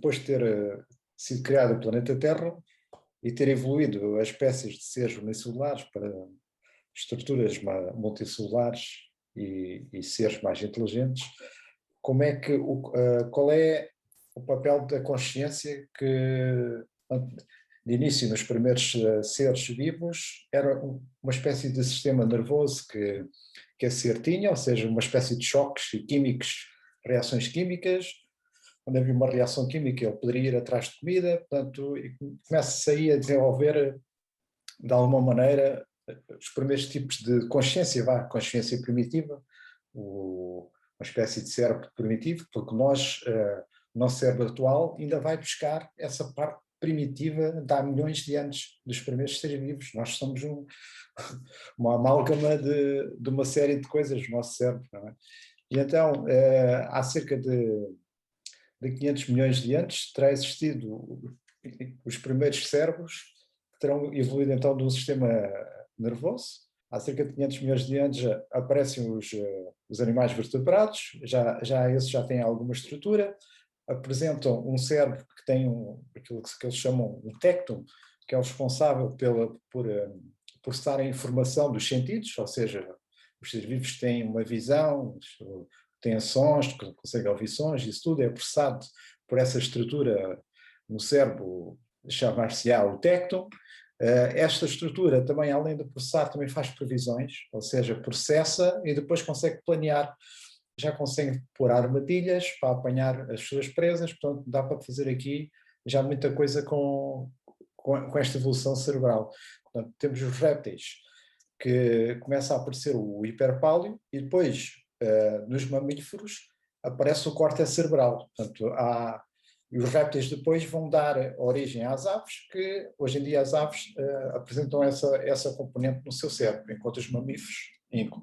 depois de ter sido criado o planeta Terra e ter evoluído as espécies de seres unicelulares para estruturas multicelulares e seres mais inteligentes, como é que, qual é o papel da consciência que, de início, nos primeiros seres vivos, era uma espécie de sistema nervoso que a ser tinha, ou seja, uma espécie de choques químicos, reações químicas. Quando havia uma reação química, ele poderia ir atrás de comida, portanto, e começa-se aí a desenvolver, de alguma maneira, os primeiros tipos de consciência, consciência primitiva, uma espécie de cérebro primitivo, porque o nosso cérebro atual ainda vai buscar essa parte primitiva de há milhões de anos dos primeiros seres vivos. Nós somos uma amálgama de uma série de coisas no nosso cérebro, não é? E então, há cerca de 500 milhões de anos, terá existido os primeiros cérebros que terão evoluído então de um sistema nervoso. Há cerca de 500 milhões de anos aparecem os animais vertebrados, esses já têm alguma estrutura, apresentam um cérebro que tem aquilo que eles chamam um tectum, que é o responsável por processar a informação dos sentidos, ou seja, os seres vivos têm uma visão, têm sons, conseguem ouvir sons, isso tudo é processado por essa estrutura no cérebro, chama-se o tectum. Esta estrutura também, além de processar, também faz previsões, ou seja, processa e depois consegue planear, já consegue pôr armadilhas para apanhar as suas presas, portanto dá para fazer aqui já muita coisa com esta evolução cerebral. Portanto, temos os répteis, que começa a aparecer o hiperpáleo, e depois, nos mamíferos, aparece o córtex cerebral. Portanto, e os répteis depois vão dar origem às aves, que hoje em dia as aves apresentam essa componente no seu cérebro, enquanto os mamíferos,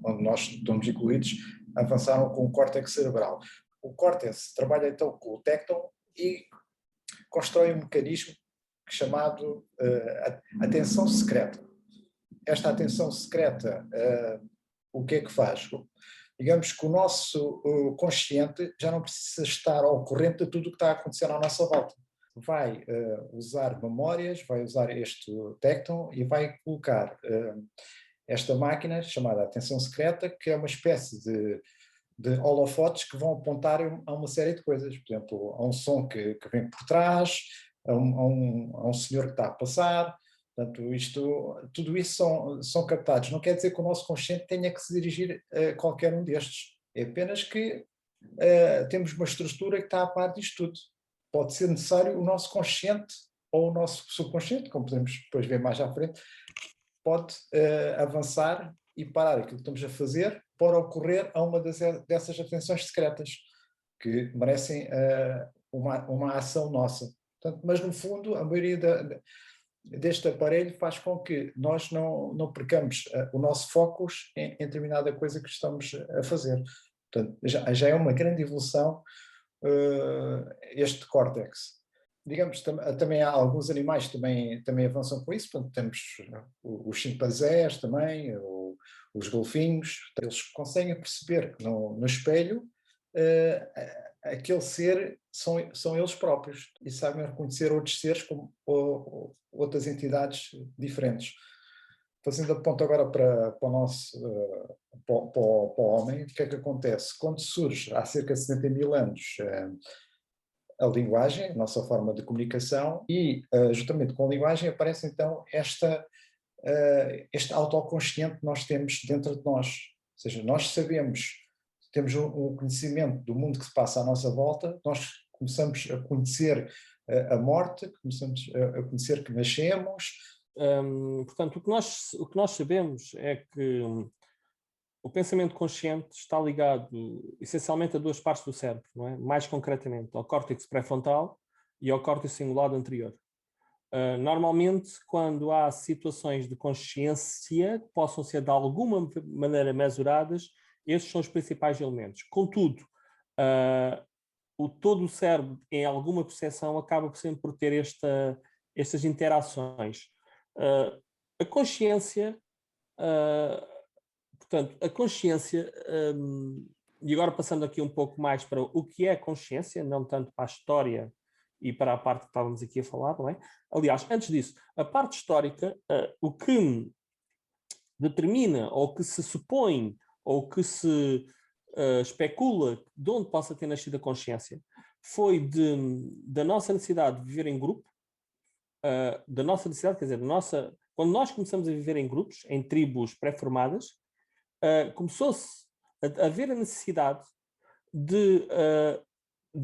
onde nós estamos incluídos, avançaram com o córtex cerebral. O córtex trabalha então com o tectum e constrói um mecanismo chamado atenção secreta. Esta atenção secreta, o que é que faz? Digamos que o nosso consciente já não precisa estar ao corrente de tudo o que está a acontecer à nossa volta. Vai usar memórias, vai usar este tectum e vai colocar esta máquina chamada atenção secreta, que é uma espécie de holofotes que vão apontar a uma série de coisas. Por exemplo, a um som que vem por trás, a um senhor que está a passar. Portanto, tudo isso são captados. Não quer dizer que o nosso consciente tenha que se dirigir a qualquer um destes. É apenas que temos uma estrutura que está a par disto tudo. Pode ser necessário o nosso consciente ou o nosso subconsciente, como podemos depois ver mais à frente, pode avançar e parar aquilo que estamos a fazer para ocorrer a uma dessas atenções secretas, que merecem uma ação nossa. Portanto, mas, no fundo, a maioria deste aparelho faz com que nós não percamos o nosso foco em determinada coisa que estamos a fazer. Portanto, já é uma grande evolução este córtex. Digamos, também há alguns animais que também avançam com isso. Portanto, temos os chimpanzés também, os golfinhos. Eles conseguem perceber que no espelho aquele ser são eles próprios e sabem reconhecer outros seres como outras entidades diferentes. Fazendo a ponto agora para o nosso para o homem, o que é que acontece? Quando surge, há cerca de 70 mil anos, a linguagem, a nossa forma de comunicação, e justamente com a linguagem aparece então este autoconsciente que nós temos dentro de nós. Ou seja, nós temos um conhecimento do mundo que se passa à nossa volta, nós começamos a conhecer a morte, começamos a conhecer que nascemos. Portanto, o que nós sabemos é que o pensamento consciente está ligado essencialmente a duas partes do cérebro, não é? Mais concretamente ao córtex pré-frontal e ao córtex cingulado anterior. Normalmente, quando há situações de consciência que possam ser de alguma maneira mesuradas, estes são os principais elementos. Contudo, todo o cérebro, em alguma percepção, acaba sempre por ter estas interações. A consciência, portanto, a consciência, e agora passando aqui um pouco mais para o que é consciência, não tanto para a história e para a parte que estávamos aqui a falar, não é? Aliás, antes disso, a parte histórica, o que determina, ou que se supõe, ou que se especula de onde possa ter nascido a consciência, foi da nossa necessidade de viver em grupo, da nossa necessidade, quer dizer, quando nós começamos a viver em grupos, em tribos pré-formadas, começou-se a haver a necessidade de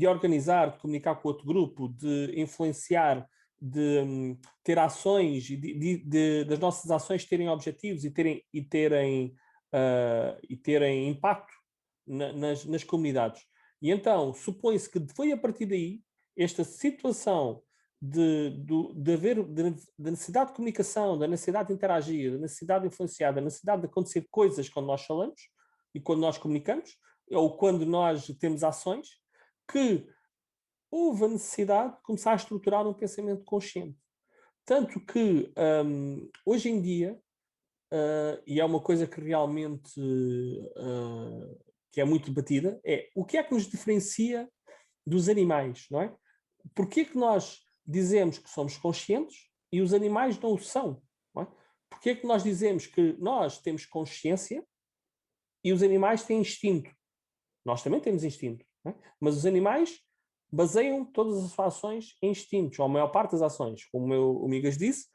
organizar, de comunicar com outro grupo, de influenciar, de ter ações, das nossas ações terem objetivos e terem impacto nas comunidades. E então, supõe-se que foi a partir daí, esta situação da necessidade de comunicação, da necessidade de interagir, da necessidade de influenciar, da necessidade de acontecer coisas quando nós falamos e quando nós comunicamos, ou quando nós temos ações, que houve a necessidade de começar a estruturar um pensamento consciente. Tanto que, hoje em dia, e é uma coisa que realmente que é muito debatida, é o que é que nos diferencia dos animais, não é? Porquê que nós dizemos que somos conscientes e os animais não o são? Não é? Porquê que nós dizemos que nós temos consciência e os animais têm instinto? Nós também temos instinto, não é? Mas os animais baseiam todas as suas ações em instintos, ou a maior parte das ações. Como o Migas disse,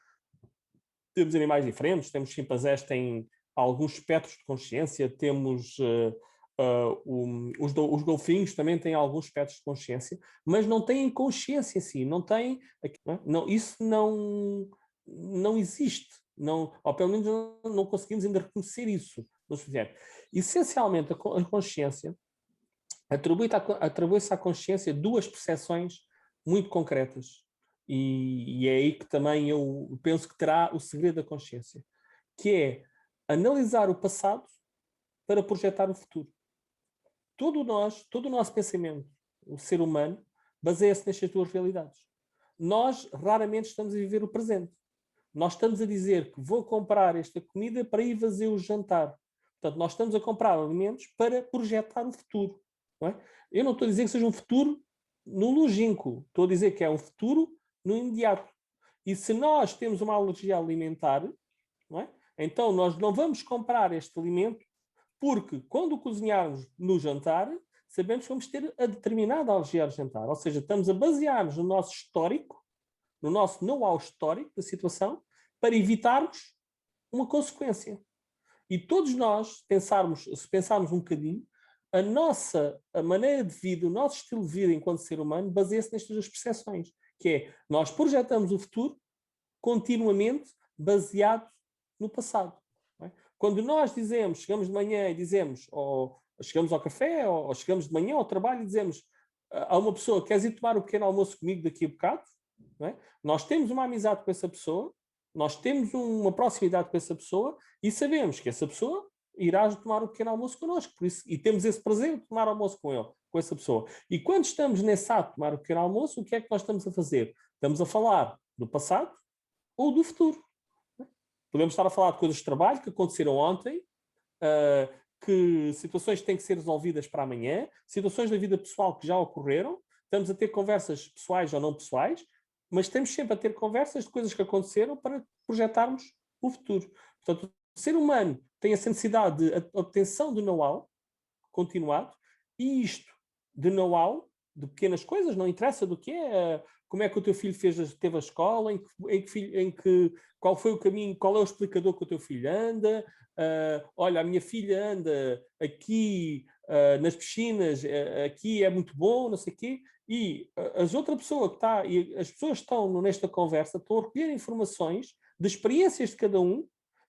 temos animais diferentes, temos chimpanzés que têm alguns espectros de consciência, temos os golfinhos também têm alguns espectros de consciência, mas não têm consciência em si, não têm, não, isso não existe, não, ou pelo menos não conseguimos ainda reconhecer isso no sujeito. Essencialmente, a consciência atribui-se à consciência duas percepções muito concretas, e é aí que também eu penso que terá o segredo da consciência, que é analisar o passado para projetar o futuro. Todo o nosso pensamento, o ser humano, baseia-se nestas duas realidades. Nós raramente estamos a viver o presente. Nós estamos a dizer que vou comprar esta comida para ir fazer o jantar. Portanto, nós estamos a comprar alimentos para projetar o futuro. Não é? Eu não estou a dizer que seja um futuro no longínquo. Estou a dizer que é um futuro no imediato. E se nós temos uma alergia alimentar, não é? Então nós não vamos comprar este alimento porque quando cozinharmos no jantar, sabemos que vamos ter a determinada alergia ao jantar. Ou seja, estamos a basear-nos no nosso histórico, no nosso know-how histórico da situação, para evitarmos uma consequência. E todos nós, se pensarmos um bocadinho, a maneira de vida, o nosso estilo de vida enquanto ser humano, baseia-se nestas duas percepções, que é, nós projetamos o futuro continuamente baseado no passado. Não é? Quando nós chegamos de manhã e dizemos, ou chegamos ao café, ou chegamos de manhã ao trabalho e dizemos a uma pessoa, queres ir tomar o pequeno almoço comigo daqui a bocado? Não é? Nós temos uma amizade com essa pessoa, nós temos uma proximidade com essa pessoa e sabemos que essa pessoa irá tomar o pequeno almoço connosco. Por isso, e temos esse prazer de tomar almoço com essa pessoa. E quando estamos nesse ato de tomar o pequeno almoço, o que é que nós estamos a fazer? Estamos a falar do passado ou do futuro. Podemos estar a falar de coisas de trabalho que aconteceram ontem, que situações que têm que ser resolvidas para amanhã, situações da vida pessoal que já ocorreram, estamos a ter conversas pessoais ou não pessoais, mas estamos sempre a ter conversas de coisas que aconteceram para projetarmos o futuro. Portanto, o ser humano tem essa necessidade de obtenção de know-how continuado, e isto de know-how, de pequenas coisas, não interessa do que é, como é que o teu filho teve a escola, qual foi o caminho, qual é o explicador que o teu filho anda, olha, a minha filha anda aqui nas piscinas, aqui é muito bom, não sei o quê, e as outras pessoas que está, e as pessoas que estão nesta conversa estão a recolher informações de experiências de cada um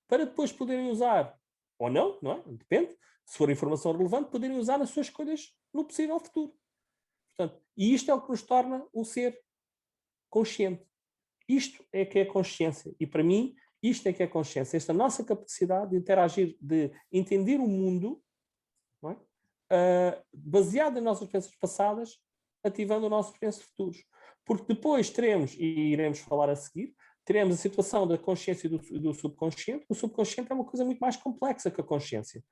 para depois poderem usar, ou não, não é? Depende, se for informação relevante, poderem usar nas suas escolhas no possível futuro. Portanto, e isto é o que nos torna um ser consciente. Isto é que é consciência. E para mim, isto é que é consciência. Esta nossa capacidade de interagir, de entender o mundo, não é? Baseado nas nossas crenças passadas, ativando os nossos crenças futuros. Porque depois teremos, e iremos falar a seguir, teremos a situação da consciência e do subconsciente. O subconsciente é uma coisa muito mais complexa que a consciência.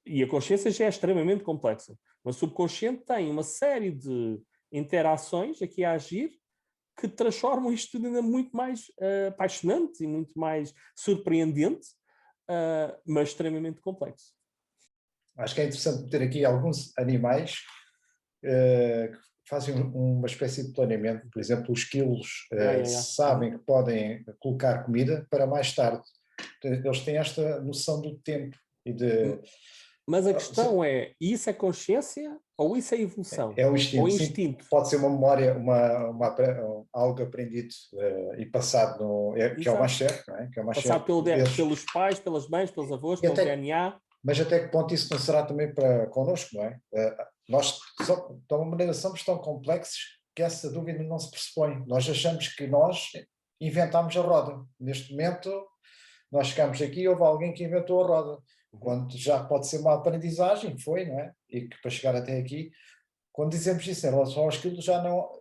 E a consciência já é extremamente complexa. Mas o subconsciente tem uma série de interações aqui a agir que transformam isto tudo ainda muito mais apaixonante e muito mais surpreendente, mas extremamente complexo. Acho que é interessante ter aqui alguns animais que fazem uma espécie de planeamento. Por exemplo, os quilos sabem que podem colocar comida para mais tarde. Eles têm esta noção do tempo e de... Mas a questão é, isso é consciência ou isso é evolução? É o instinto. Ou instinto? Sim, pode ser uma memória, algo aprendido e passado, que é o mais certo, não é? Que é o mais passado certo pelos pais, pelas mães, pelos avós, pelo DNA. Mas até que ponto isso não será também para connosco, não é? Nós, de uma maneira, somos tão complexos que essa dúvida não se pressupõe. Nós achamos que nós inventámos a roda. Neste momento, nós chegamos aqui e houve alguém que inventou a roda. Quando já pode ser uma aprendizagem, foi, não é? E que para chegar até aqui, quando dizemos isso em relação ao esquilo, já não...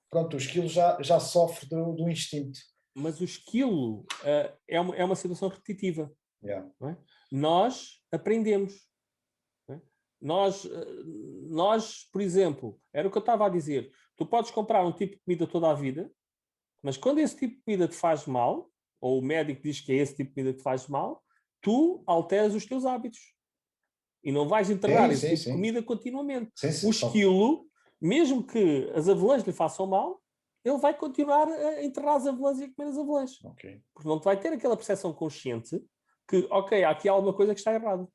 Pronto, o esquilo já sofre do instinto. Mas o esquilo é uma situação repetitiva. Yeah. Não é? Nós aprendemos. Não é? Nós, por exemplo, era o que eu estava a dizer, tu podes comprar um tipo de comida toda a vida, mas quando esse tipo de comida te faz mal, ou o médico diz que é esse tipo de comida que te faz mal, tu alteras os teus hábitos. E não vais integrar esse tipo de comida continuamente. O esquilo, mesmo que as avelãs lhe façam mal, ele vai continuar a enterrar as avelãs e a comer as avelãs. Okay. Porque não te vai ter aquela percepção consciente que, ok, há aqui alguma coisa que está errada.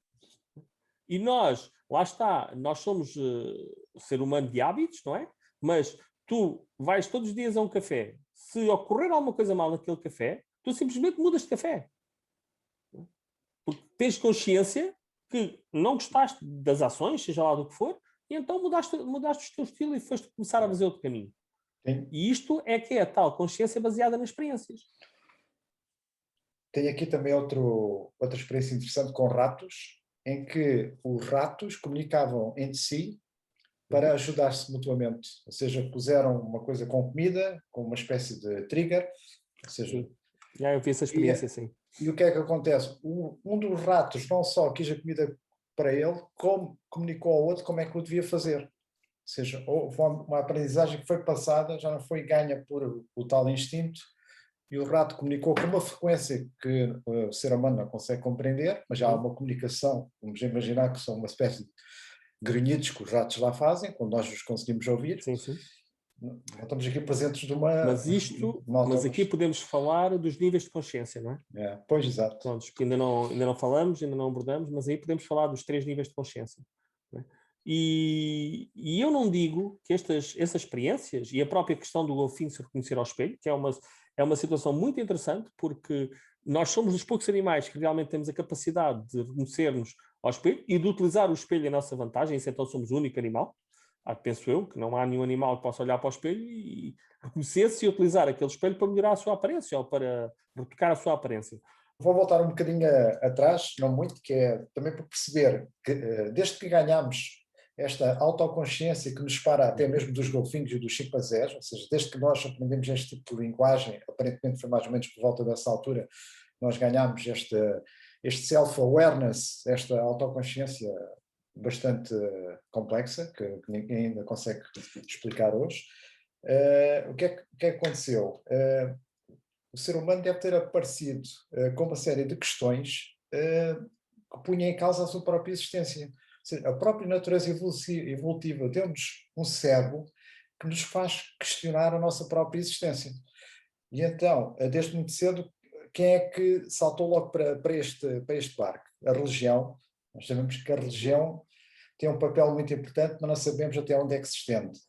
E nós, lá está, nós somos ser humano de hábitos, não é? Mas tu vais todos os dias a um café. Se ocorrer alguma coisa mal naquele café, tu simplesmente mudas de café. Porque tens consciência que não gostaste das ações, seja lá do que for, e então mudaste o teu estilo e foste começar a fazer outro caminho. Sim. E isto é que é a tal consciência baseada nas experiências. Tem aqui também outra experiência interessante com ratos, em que os ratos comunicavam entre si para ajudar-se mutuamente. Ou seja, puseram uma coisa com comida, com uma espécie de trigger. Ou seja, sim. Já eu vi essa experiência, sim. E o que é que acontece? Um dos ratos não só quis a comida para ele, como comunicou ao outro como é que o devia fazer. Ou seja, houve uma aprendizagem que foi passada, já não foi ganha por o tal instinto, e o rato comunicou com uma frequência que o ser humano não consegue compreender, mas já há uma comunicação, vamos imaginar que são uma espécie de grunhidos que os ratos lá fazem, quando nós os conseguimos ouvir. Sim, sim. Não estamos aqui presentes de uma... Mas aqui podemos falar dos níveis de consciência, não é? Pois, exato. Pronto, que ainda não falamos, ainda não abordamos, mas aí podemos falar dos 3 níveis de consciência. Não é? E eu não digo que essas experiências, e a própria questão do golfinho se reconhecer ao espelho, que é uma situação muito interessante, porque nós somos dos poucos animais que realmente temos a capacidade de reconhecer-nos ao espelho e de utilizar o espelho em nossa vantagem, isso então somos o único animal. Penso eu, que não há nenhum animal que possa olhar para o espelho e reconhecer-se e utilizar aquele espelho para melhorar a sua aparência ou para retocar a sua aparência. Vou voltar um bocadinho atrás, não muito, que é também para perceber que desde que ganhamos esta autoconsciência que nos separa até mesmo dos golfinhos e dos chimpanzés, ou seja, desde que nós aprendemos este tipo de linguagem, aparentemente foi mais ou menos por volta dessa altura, nós ganhamos este self-awareness, esta autoconsciência bastante complexa, que ninguém ainda consegue explicar hoje. O que é que aconteceu? O ser humano deve ter aparecido com uma série de questões que punham em causa a sua própria existência. Ou seja, a própria natureza evolutiva deu-nos um cérebro que nos faz questionar a nossa própria existência. E então, desde muito cedo, quem é que saltou logo para este barco? A religião. Nós sabemos que a religião tem um papel muito importante, mas não sabemos até onde é que se estende.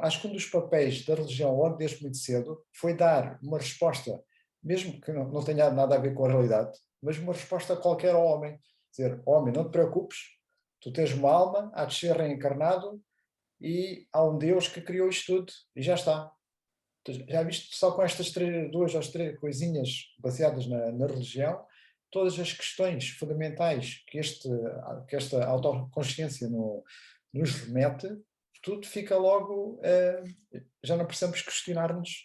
Acho que um dos papéis da religião, logo desde muito cedo, foi dar uma resposta, mesmo que não tenha nada a ver com a realidade, mas uma resposta a qualquer homem. Dizer, homem, não te preocupes, tu tens uma alma, há de ser reencarnado e há um Deus que criou isto tudo e já está. Já viste, só com estas duas ou três coisinhas baseadas na religião, todas as questões fundamentais que esta autoconsciência nos remete, tudo fica logo, já não precisamos questionar-nos.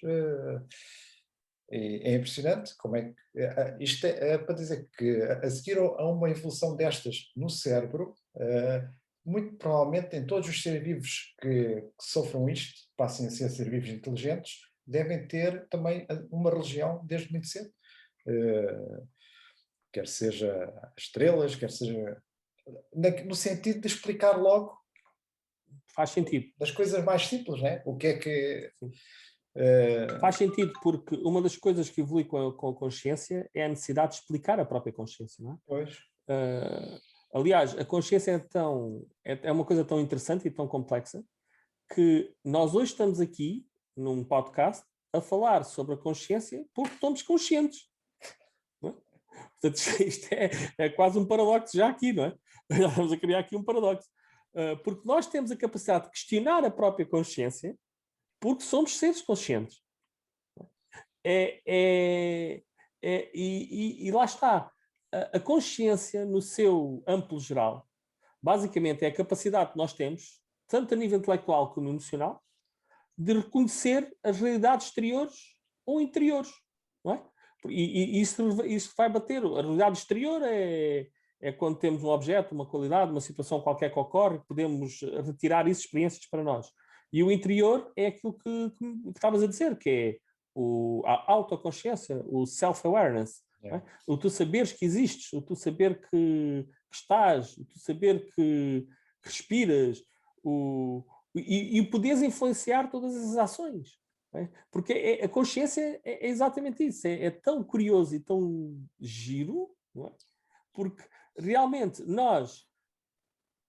É impressionante como é que isto é para dizer que a seguir a uma evolução destas no cérebro, muito provavelmente em todos os seres vivos que sofram isto, passem a ser seres vivos inteligentes, devem ter também uma religião desde muito cedo. Quer seja estrelas, quer seja no sentido de explicar logo Faz sentido. das coisas mais simples, né? O que é que... Faz sentido, porque uma das coisas que evolui com a consciência é a necessidade de explicar a própria consciência, não é? Pois. Aliás, a consciência é uma coisa tão interessante e tão complexa que nós hoje estamos aqui, num podcast, a falar sobre a consciência porque estamos conscientes. Não é? Portanto, isto é quase um paradoxo já aqui, não é? Estamos a criar aqui um paradoxo. Porque nós temos a capacidade de questionar a própria consciência porque somos seres conscientes. E lá está. A consciência, no seu amplo geral, basicamente é a capacidade que nós temos, tanto a nível intelectual como emocional, de reconhecer as realidades exteriores ou interiores. Não é? E isso vai bater. A realidade exterior é quando temos um objeto, uma qualidade, uma situação qualquer que ocorre, podemos retirar isso, experiências para nós. E o interior é aquilo que estavas a dizer, que é a autoconsciência, o self-awareness. Yeah. O tu saberes que existes, o tu saber que estás, o tu saber que respiras, e poderes influenciar todas as ações. Porque a consciência é exatamente isso. É tão curioso e tão giro, não é? Porque realmente nós,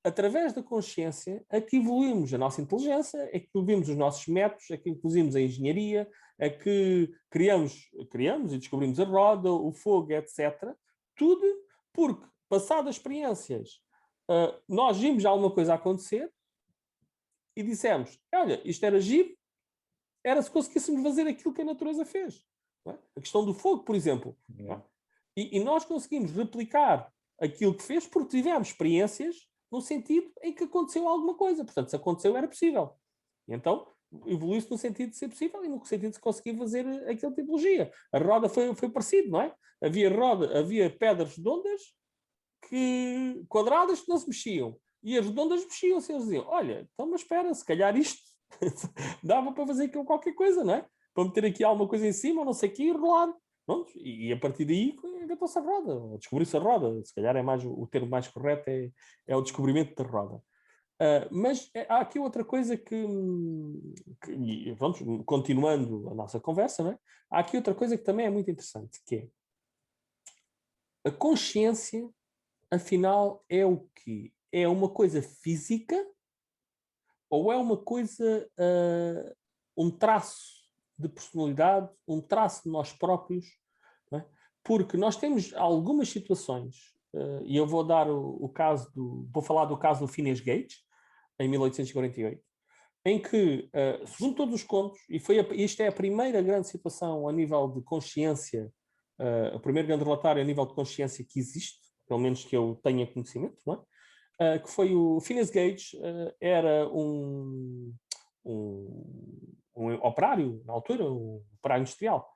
através da consciência, é que evoluímos a nossa inteligência, é que evoluímos os nossos métodos, é que evoluímos a engenharia, é que criamos e descobrimos a roda, o fogo, etc. Tudo porque, passadas experiências, nós vimos alguma coisa acontecer e dissemos, olha, isto era giro, era se conseguíssemos fazer aquilo que a natureza fez. Não é? A questão do fogo, por exemplo. Yeah. E nós conseguimos replicar aquilo que fez porque tivemos experiências no sentido em que aconteceu alguma coisa. Portanto, se aconteceu, era possível. E então, evoluiu-se no sentido de ser possível e no sentido de se conseguir fazer aquela tipologia. A roda foi parecido, não é? Havia pedras redondas quadradas que não se mexiam. E as redondas mexiam-se. Eles diziam, olha, então mas espera, se calhar isto dava para fazer aquilo qualquer coisa, não é? Para meter aqui alguma coisa em cima, ou não sei o quê, e rolar. Pronto, e a partir daí inventou-se a roda, descobriu-se a roda. Se calhar o termo mais correto é o descobrimento da roda. Mas há aqui outra coisa que pronto, continuando a nossa conversa, não é? Há aqui outra coisa que também é muito interessante, que é a consciência, afinal, é o quê? É uma coisa física ou é uma coisa, um traço de personalidade, um traço de nós próprios, não é? Porque nós temos algumas situações, e eu vou dar vou falar do caso do Phineas Gage, em 1848, em que, segundo todos os contos, isto é a primeira grande situação a nível de consciência, o primeiro grande relatório a nível de consciência que existe, pelo menos que eu tenha conhecimento, não é? Que foi o Phineas Gage, era um operário, na altura, um operário industrial,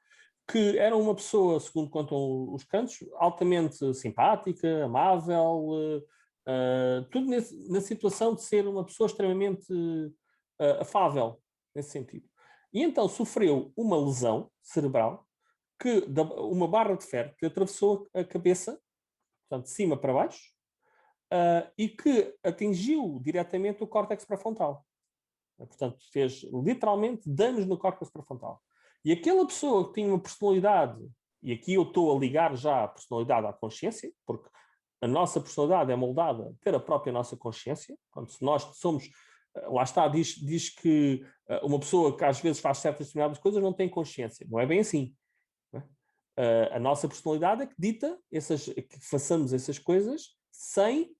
que era uma pessoa, segundo contam os cantos, altamente simpática, amável, tudo na situação de ser uma pessoa extremamente afável, nesse sentido. E então sofreu uma lesão cerebral, uma barra de ferro que atravessou a cabeça, portanto, de cima para baixo, e que atingiu diretamente o córtex pré-frontal. Portanto, fez literalmente danos no córtex pré-frontal. E aquela pessoa que tinha uma personalidade, e aqui eu estou a ligar já a personalidade à consciência, porque a nossa personalidade é moldada pela própria nossa consciência. Portanto, se nós somos, lá está, diz que uma pessoa que às vezes faz certas determinadas coisas não tem consciência. Não é bem assim. Não é? A nossa personalidade é que dita que façamos essas coisas sem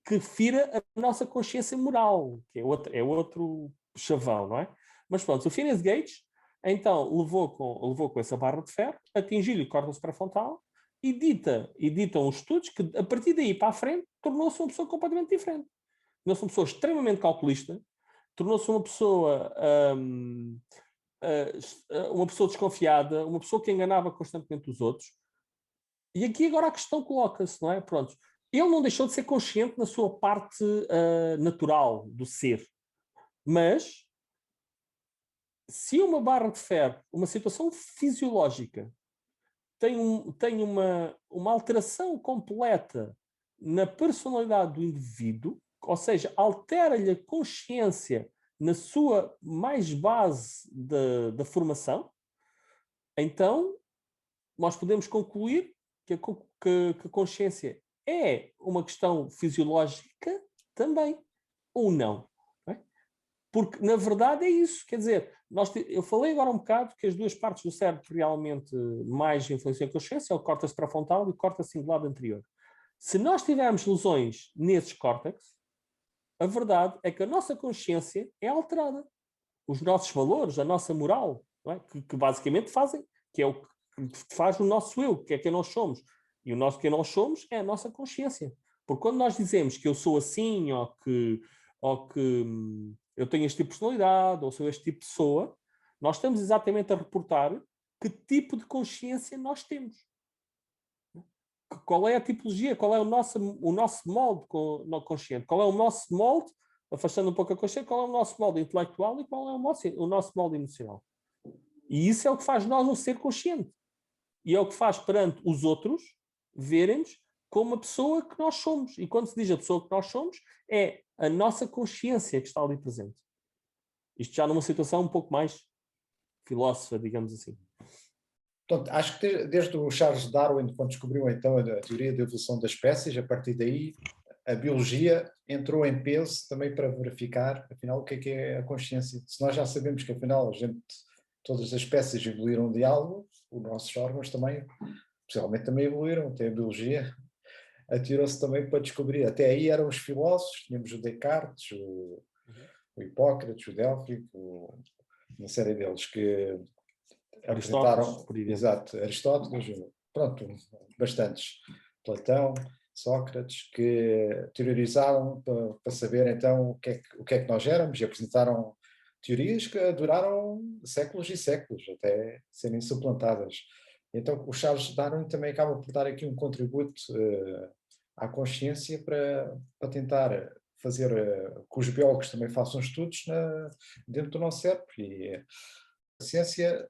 que fira a nossa consciência moral, que é outro chavão, não é? Mas pronto, o Phineas Gage, então, levou com essa barra de ferro, atingiu-lhe o córtex pré-frontal e ditam os estudos que, a partir daí para a frente, tornou-se uma pessoa completamente diferente. Tornou-se uma pessoa extremamente calculista, tornou-se uma pessoa desconfiada, uma pessoa que enganava constantemente os outros. E aqui agora a questão coloca-se, não é? Pronto. Ele não deixou de ser consciente na sua parte natural do ser, mas se uma barra de ferro, uma situação fisiológica, tem uma alteração completa na personalidade do indivíduo, ou seja, altera-lhe a consciência na sua mais base da formação, então nós podemos concluir que a consciência é uma questão fisiológica também, ou não. Porque, na verdade, é isso. Quer dizer, eu falei agora um bocado que as duas partes do cérebro que realmente mais influenciam a consciência é o córtex pré-frontal e o córtex cingulado anterior. Se nós tivermos lesões nesses córtex, a verdade é que a nossa consciência é alterada. Os nossos valores, a nossa moral, não é? que basicamente fazem, que é o que faz o nosso eu, que é quem nós somos. E o nosso quem nós somos é a nossa consciência. Porque quando nós dizemos que eu sou assim, ou que eu tenho este tipo de personalidade, ou sou este tipo de pessoa, nós estamos exatamente a reportar que tipo de consciência nós temos. Qual é a tipologia, qual é o nosso molde consciente, qual é o nosso molde, afastando um pouco a consciência, qual é o nosso molde intelectual e qual é o nosso molde emocional. E isso é o que faz nós um ser consciente. E é o que faz perante os outros verem-nos como a pessoa que nós somos. E quando se diz a pessoa que nós somos, é a nossa consciência que está ali presente. Isto já numa situação um pouco mais filósofa, digamos assim. Portanto, acho que desde o Charles Darwin, quando descobriu então a teoria da evolução das espécies, a partir daí a biologia entrou em peso também para verificar, afinal, o que é a consciência. Se nós já sabemos que, afinal, todas as espécies evoluíram de algo, os nossos órgãos também, possivelmente também evoluíram, até a biologia atirou-se também para descobrir. Até aí eram os filósofos, tínhamos o Descartes, o Hipócrates, o Delphico, uma série deles que apresentaram, exato, Aristóteles, pronto, bastantes, Platão, Sócrates, que teorizaram para saber então o que é que nós éramos e apresentaram teorias que duraram séculos e séculos até serem suplantadas. Então o Charles Darwin também acaba por dar aqui um contributo à consciência para tentar fazer que os biólogos também façam estudos dentro do nosso cérebro. E a ciência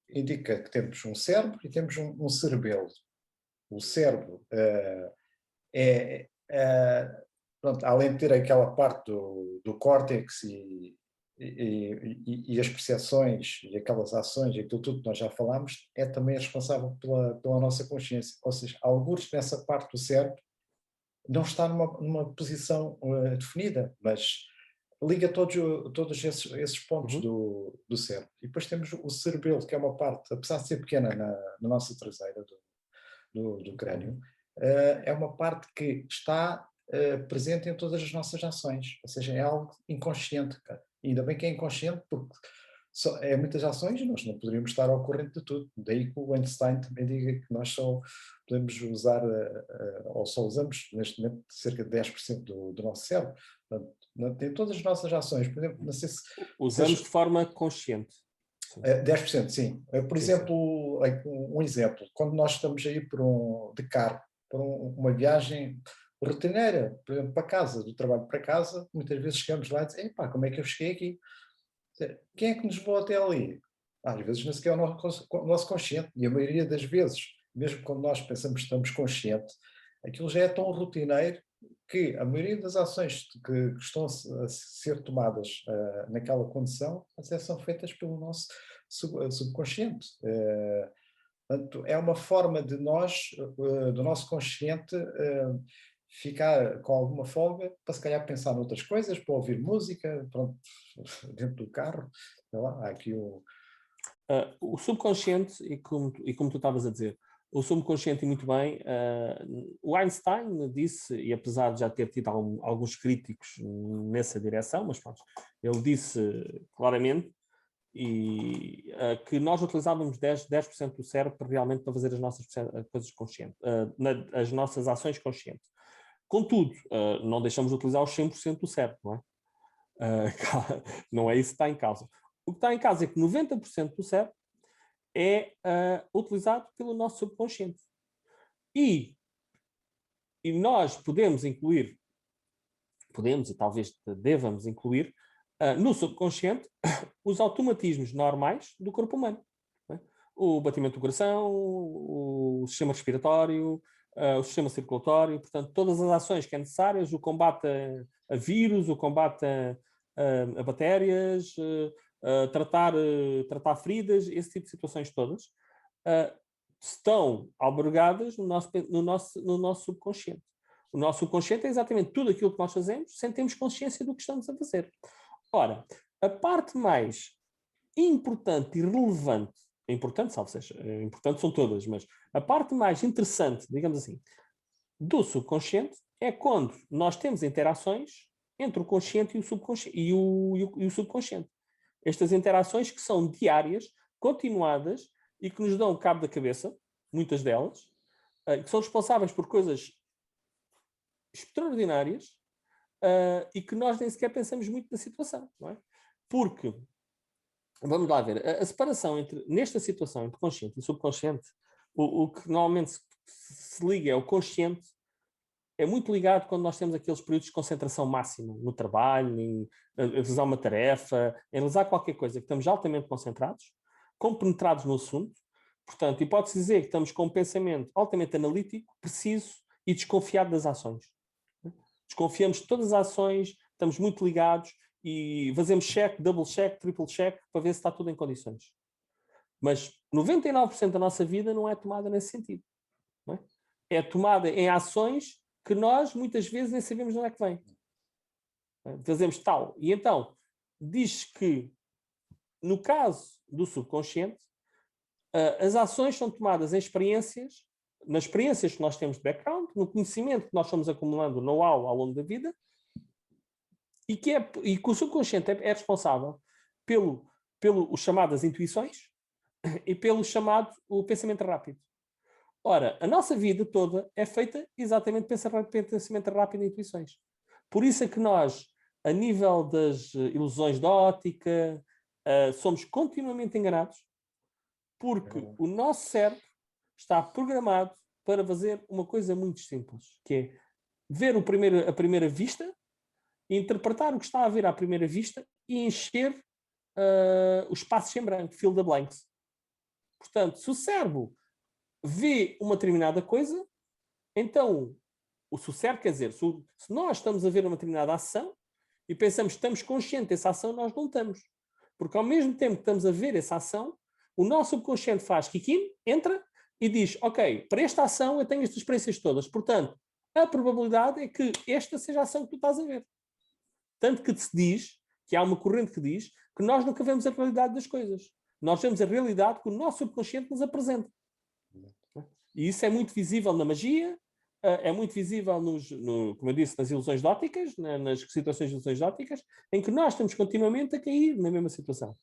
indica que temos um cérebro e temos um cerebelo. O cérebro pronto, além de ter aquela parte do córtex e as percepções e aquelas ações e aquilo tudo que nós já falámos, é também responsável pela nossa consciência. Ou seja, alguns nessa parte do cérebro não está numa posição definida, mas liga todos esses pontos do cérebro. E depois temos o cerebelo, que é uma parte, apesar de ser pequena na nossa traseira do crânio, é uma parte que está presente em todas as nossas ações. Ou seja, é algo inconsciente. Cara. E ainda bem que é inconsciente, porque é muitas ações e nós não poderíamos estar ao corrente de tudo. Daí que o Einstein também diga que nós só podemos usar, ou só usamos neste momento cerca de 10% do nosso cérebro. Portanto, em todas as nossas ações, por exemplo, não sei se... Usamos de forma consciente. 10%, sim. Por exemplo, um exemplo, quando nós estamos a ir de carro, para uma viagem rotineira, por exemplo, para casa, do trabalho para casa, muitas vezes chegamos lá e dizemos, epá, como é que eu cheguei aqui? Quem é que nos levou até ali? Às vezes nem sequer é o nosso consciente, e a maioria das vezes, mesmo quando nós pensamos que estamos conscientes, aquilo já é tão rotineiro que a maioria das ações que estão a ser tomadas naquela condição, até são feitas pelo nosso subconsciente. Portanto, é uma forma de nós, do nosso consciente, ficar com alguma folga para se calhar pensar noutras coisas, para ouvir música, pronto, dentro do carro, sei lá, há aqui o subconsciente, e como tu estavas a dizer, o subconsciente, e muito bem, o Einstein disse, e apesar de já ter tido alguns críticos nessa direção, mas pronto, ele disse claramente que nós utilizávamos 10% do cérebro realmente para fazer as nossas coisas conscientes, as nossas ações conscientes. Contudo, não deixamos de utilizar os 100% do cérebro, não é? Não é isso que está em causa. O que está em causa é que 90% do cérebro é utilizado pelo nosso subconsciente. E nós podemos incluir, e talvez devamos incluir, no subconsciente os automatismos normais do corpo humano. Não é? O batimento do coração, o sistema respiratório, o sistema circulatório, portanto, todas as ações que é necessárias, o combate a vírus, o combate a bactérias, tratar feridas, esse tipo de situações todas, estão albergadas no nosso subconsciente. O nosso subconsciente é exatamente tudo aquilo que nós fazemos sem termos consciência do que estamos a fazer. Ora, a parte mais importante e relevante, salvo seja, importante são todas, mas a parte mais interessante, digamos assim, do subconsciente é quando nós temos interações entre o consciente e o subconsciente. E o subconsciente. Estas interações que são diárias, continuadas e que nos dão cabo da cabeça, muitas delas, que são responsáveis por coisas extraordinárias e que nós nem sequer pensamos muito na situação, não é? Porque, vamos lá ver, a separação nesta situação entre consciente e subconsciente, o que normalmente se liga é o consciente, é muito ligado quando nós temos aqueles períodos de concentração máxima no trabalho, em realizar uma tarefa, em realizar qualquer coisa, que estamos altamente concentrados, compenetrados no assunto, portanto, e pode-se dizer que estamos com um pensamento altamente analítico, preciso e desconfiado das ações. Desconfiamos de todas as ações, estamos muito ligados e fazemos check, double check, triple check, para ver se está tudo em condições. Mas 99% da nossa vida não é tomada nesse sentido. Não é? É tomada em ações que nós, muitas vezes, nem sabemos de onde é que vem. Fazemos tal. E então, diz que, no caso do subconsciente, as ações são tomadas em experiências, nas experiências que nós temos de background, no conhecimento que nós fomos acumulando know-how ao longo da vida, e que o subconsciente é responsável pelo os chamadas intuições e pelo chamado o pensamento rápido. Ora, a nossa vida toda é feita exatamente de pensamento rápido e intuições. Por isso é que nós, a nível das ilusões de ótica, somos continuamente enganados, porque o nosso cérebro está programado para fazer uma coisa muito simples, que é ver a primeira vista, interpretar o que está a ver à primeira vista e encher os espaços em branco, fill the blanks. Portanto, se o cérebro vê uma determinada coisa, então, se o cérebro, quer dizer, se nós estamos a ver uma determinada ação e pensamos que estamos conscientes dessa ação, nós não estamos. Porque ao mesmo tempo que estamos a ver essa ação, o nosso subconsciente faz kikim, entra e diz, ok, para esta ação eu tenho estas experiências todas, portanto, a probabilidade é que esta seja a ação que tu estás a ver. Tanto que se diz, que há uma corrente que diz, que nós nunca vemos a realidade das coisas. Nós vemos a realidade que o nosso subconsciente nos apresenta. E isso é muito visível na magia, é muito visível, como eu disse, nas ilusões de óticas, nas situações de ilusões de óticas, em que nós estamos continuamente a cair na mesma situação.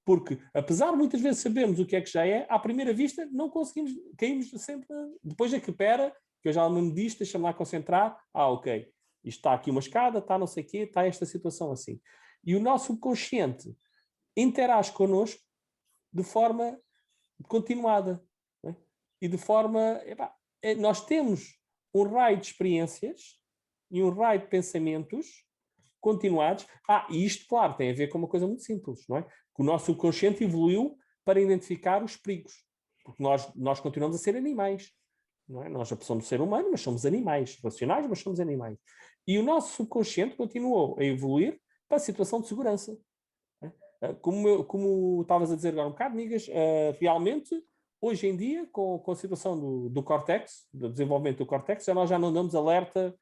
Porque, apesar de muitas vezes sabermos o que já é, à primeira vista não conseguimos, caímos sempre, depois é que pera, que eu já me disse, deixa-me lá concentrar, ok, isto está aqui uma escada, está não sei o quê, está esta situação assim. E o nosso subconsciente interage connosco de forma continuada. Né? E de forma... nós temos um raio de experiências e um raio de pensamentos continuados. E isto, claro, tem a ver com uma coisa muito simples, não é? Que o nosso subconsciente evoluiu para identificar os perigos. Porque nós continuamos a ser animais. Não é? Nós somos ser humano, mas somos animais. Racionais, mas somos animais. E o nosso subconsciente continuou a evoluir para a situação de segurança. Como estavas a dizer agora um bocado, Migas, realmente, hoje em dia, com a situação do córtex, do desenvolvimento do córtex, nós já não damos alerta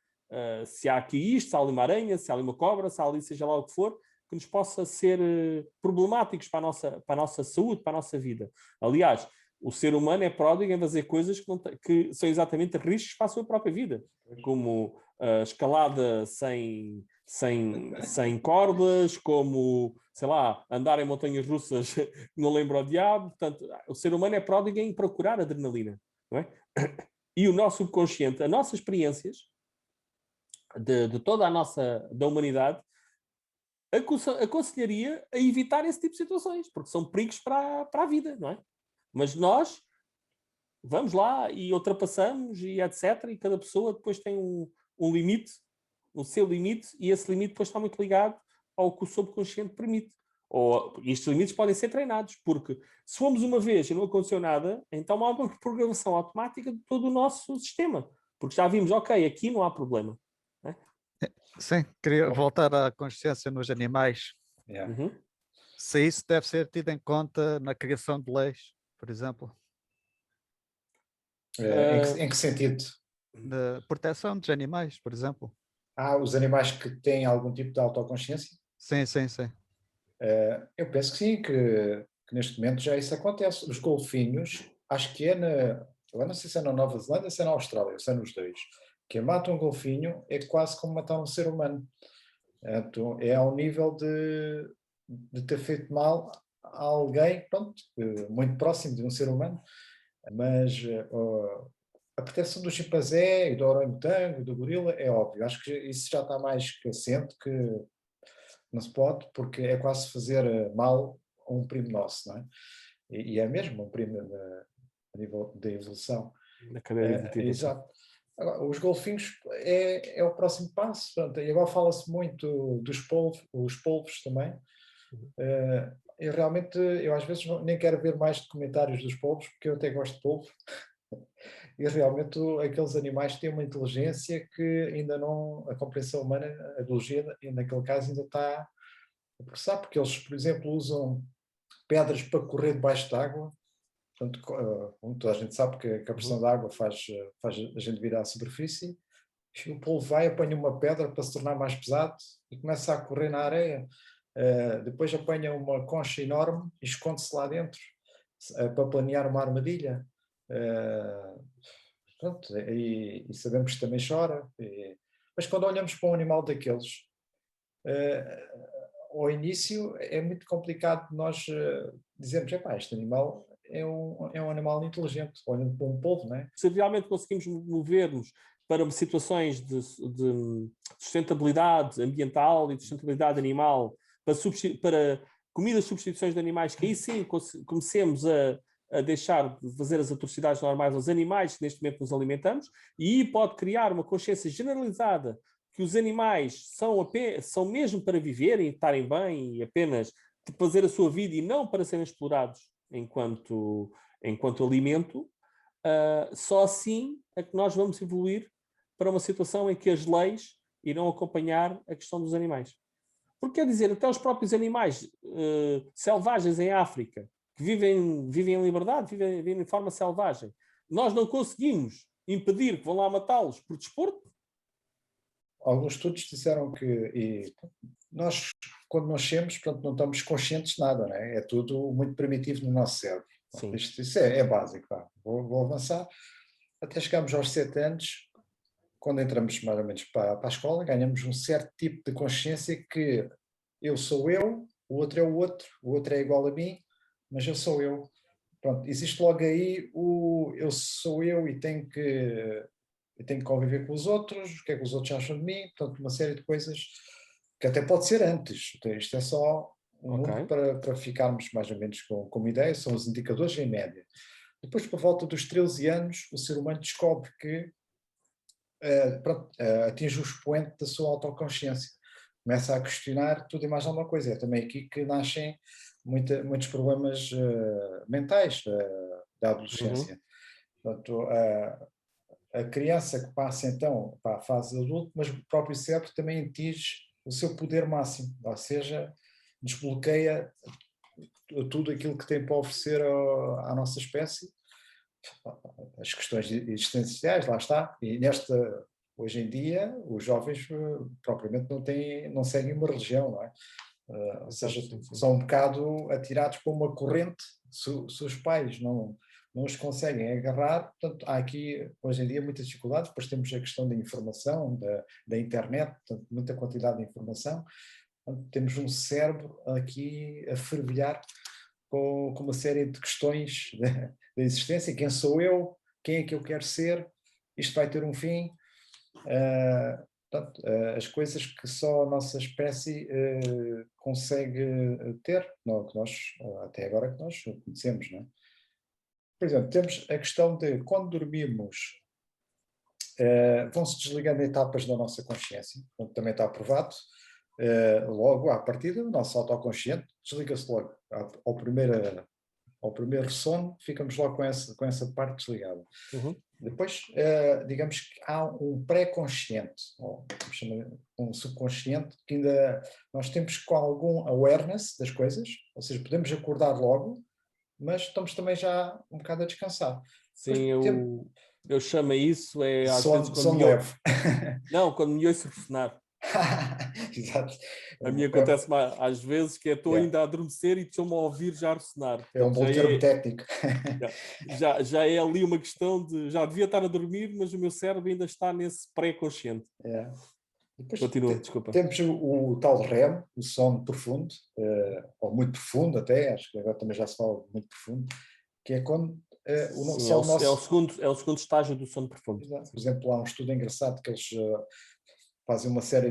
se há aqui isto, se há ali uma aranha, se há ali uma cobra, se há ali seja lá o que for, que nos possa ser problemáticos para a nossa saúde, para a nossa vida. Aliás, o ser humano é pródigo em fazer coisas que são exatamente riscos para a sua própria vida, como escalada sem cordas, como, sei lá, andar em montanhas russas que não lembra o diabo. Portanto, o ser humano é pródigo em procurar adrenalina, não é? E o nosso subconsciente, as nossas experiências de toda da humanidade, aconselharia a evitar esse tipo de situações, porque são perigos para a vida, não é? Mas nós vamos lá e ultrapassamos e etc. E cada pessoa depois tem um limite, o seu limite, e esse limite depois está muito ligado ao que o subconsciente permite. Ou estes limites podem ser treinados, porque se fomos uma vez e não aconteceu nada, então há uma programação automática de todo o nosso sistema. Porque já vimos, ok, aqui não há problema. Né? Sim, queria voltar à consciência nos animais. Yeah. Uhum. Se isso deve ser tido em conta na criação de leis, por exemplo, Em que sentido? de proteção dos animais, por exemplo. Os animais que têm algum tipo de autoconsciência? Sim, sim, sim. Eu penso que sim, que neste momento já isso acontece. Os golfinhos, acho que eu não sei se é na Nova Zelândia ou se é na Austrália, se é nos dois. Quem mata um golfinho é quase como matar um ser humano. Então, é ao nível de ter feito mal a alguém, pronto, muito próximo de um ser humano. Mas a proteção do chimpanzé e do orangotango e do gorila é óbvio. Acho que isso já está mais que assente, que não se pode, porque é quase fazer mal a um primo nosso, não é? E é mesmo um primo a nível da evolução. Na cadeia evolutiva. Exato. Agora, os golfinhos é o próximo passo. Pronto, e agora fala-se muito dos polvos, os polvos também. Eu realmente, eu às vezes nem quero ver mais documentários dos polvos, porque eu até gosto de polvo. E realmente aqueles animais têm uma inteligência que ainda não, a compreensão humana, a biologia, naquele caso, ainda está a processar, porque eles, por exemplo, usam pedras para correr debaixo d'água. Portanto, como toda a gente sabe que a pressão da água faz a gente vir à superfície, e o polvo vai, apanha uma pedra para se tornar mais pesado e começa a correr na areia. Depois apanha uma concha enorme e esconde-se lá dentro para planear uma armadilha. Pronto, e sabemos que também chora. Mas quando olhamos para um animal daqueles, ao início é muito complicado nós dizermos, este animal é um animal inteligente, olhando para um polvo, não é? Se realmente conseguimos mover-nos para situações de sustentabilidade ambiental e de sustentabilidade animal, para comidas substituições de animais, que aí sim comecemos a deixar de fazer as atrocidades normais aos animais que neste momento nos alimentamos, e aí pode criar uma consciência generalizada que os animais são mesmo para viverem e estarem bem e apenas fazer a sua vida e não para serem explorados enquanto alimento. Só assim é que nós vamos evoluir para uma situação em que as leis irão acompanhar a questão dos animais. Porque, quer dizer, até os próprios animais selvagens em África, que vivem em liberdade, vivem de forma selvagem, nós não conseguimos impedir que vão lá matá-los por desporto? Alguns estudos disseram que nós, quando nascemos, portanto, não estamos conscientes de nada, não é? É tudo muito primitivo no nosso cérebro. Isso é básico. Vou avançar. Até chegamos aos 7 anos, quando entramos mais ou menos para a escola, ganhamos um certo tipo de consciência que eu sou eu, o outro é igual a mim, mas eu sou eu. Pronto, existe logo aí o eu sou eu e tenho que conviver com os outros, o que é que os outros acham de mim, portanto, uma série de coisas que até pode ser antes. Isto é só um mundo para ficarmos mais ou menos com uma ideia, são os indicadores em média. Depois, por volta dos 13 anos, o ser humano descobre que atinge o expoente da sua autoconsciência. Começa a questionar tudo e mais alguma coisa. É também aqui que nascem muitos problemas mentais da adolescência. Portanto, a criança que passa então para a fase adulta, mas o próprio cérebro também atinge o seu poder máximo, ou seja, desbloqueia tudo aquilo que tem para oferecer à nossa espécie, as questões existenciais, lá está, e hoje em dia os jovens propriamente não seguem uma religião, não é? Ou seja, são um bocado atirados para uma corrente se os pais não os conseguem agarrar. Portanto, há aqui hoje em dia muitas dificuldades. Depois temos a questão da informação, da internet, portanto, muita quantidade de informação. Portanto, temos um cérebro aqui a fervilhar com uma série de questões da existência. Quem sou eu? Quem é que eu quero ser? Isto vai ter um fim? Portanto, as coisas que só a nossa espécie consegue ter, não, que nós, até agora que nós conhecemos, não é? Por exemplo, temos a questão de quando dormimos, vão-se desligando etapas da nossa consciência, também está provado. logo à partida, o nosso autoconsciente desliga-se logo. Ao primeiro sono, ficamos logo com essa parte desligada. Uhum. Depois, digamos que há um pré-consciente, ou um subconsciente, que ainda nós temos com algum awareness das coisas, ou seja, podemos acordar logo, mas estamos também já um bocado a descansar. Sim, eu chamo isso, às vezes quando sono leve. Não, quando me ouço ressonar. Exato. A mim acontece às vezes que estou ainda a adormecer e estou-me a ouvir já a ressonar. É um bom termo técnico. Já é ali uma questão de... Já devia estar a dormir, mas o meu cérebro ainda está nesse pré-consciente. Depois continua, desculpa. Temos o tal REM, o sono profundo, ou muito profundo até, acho que agora também já se fala de muito profundo, que é quando é o segundo estágio do sono profundo. Por exemplo, há um estudo engraçado que eles fazem uma série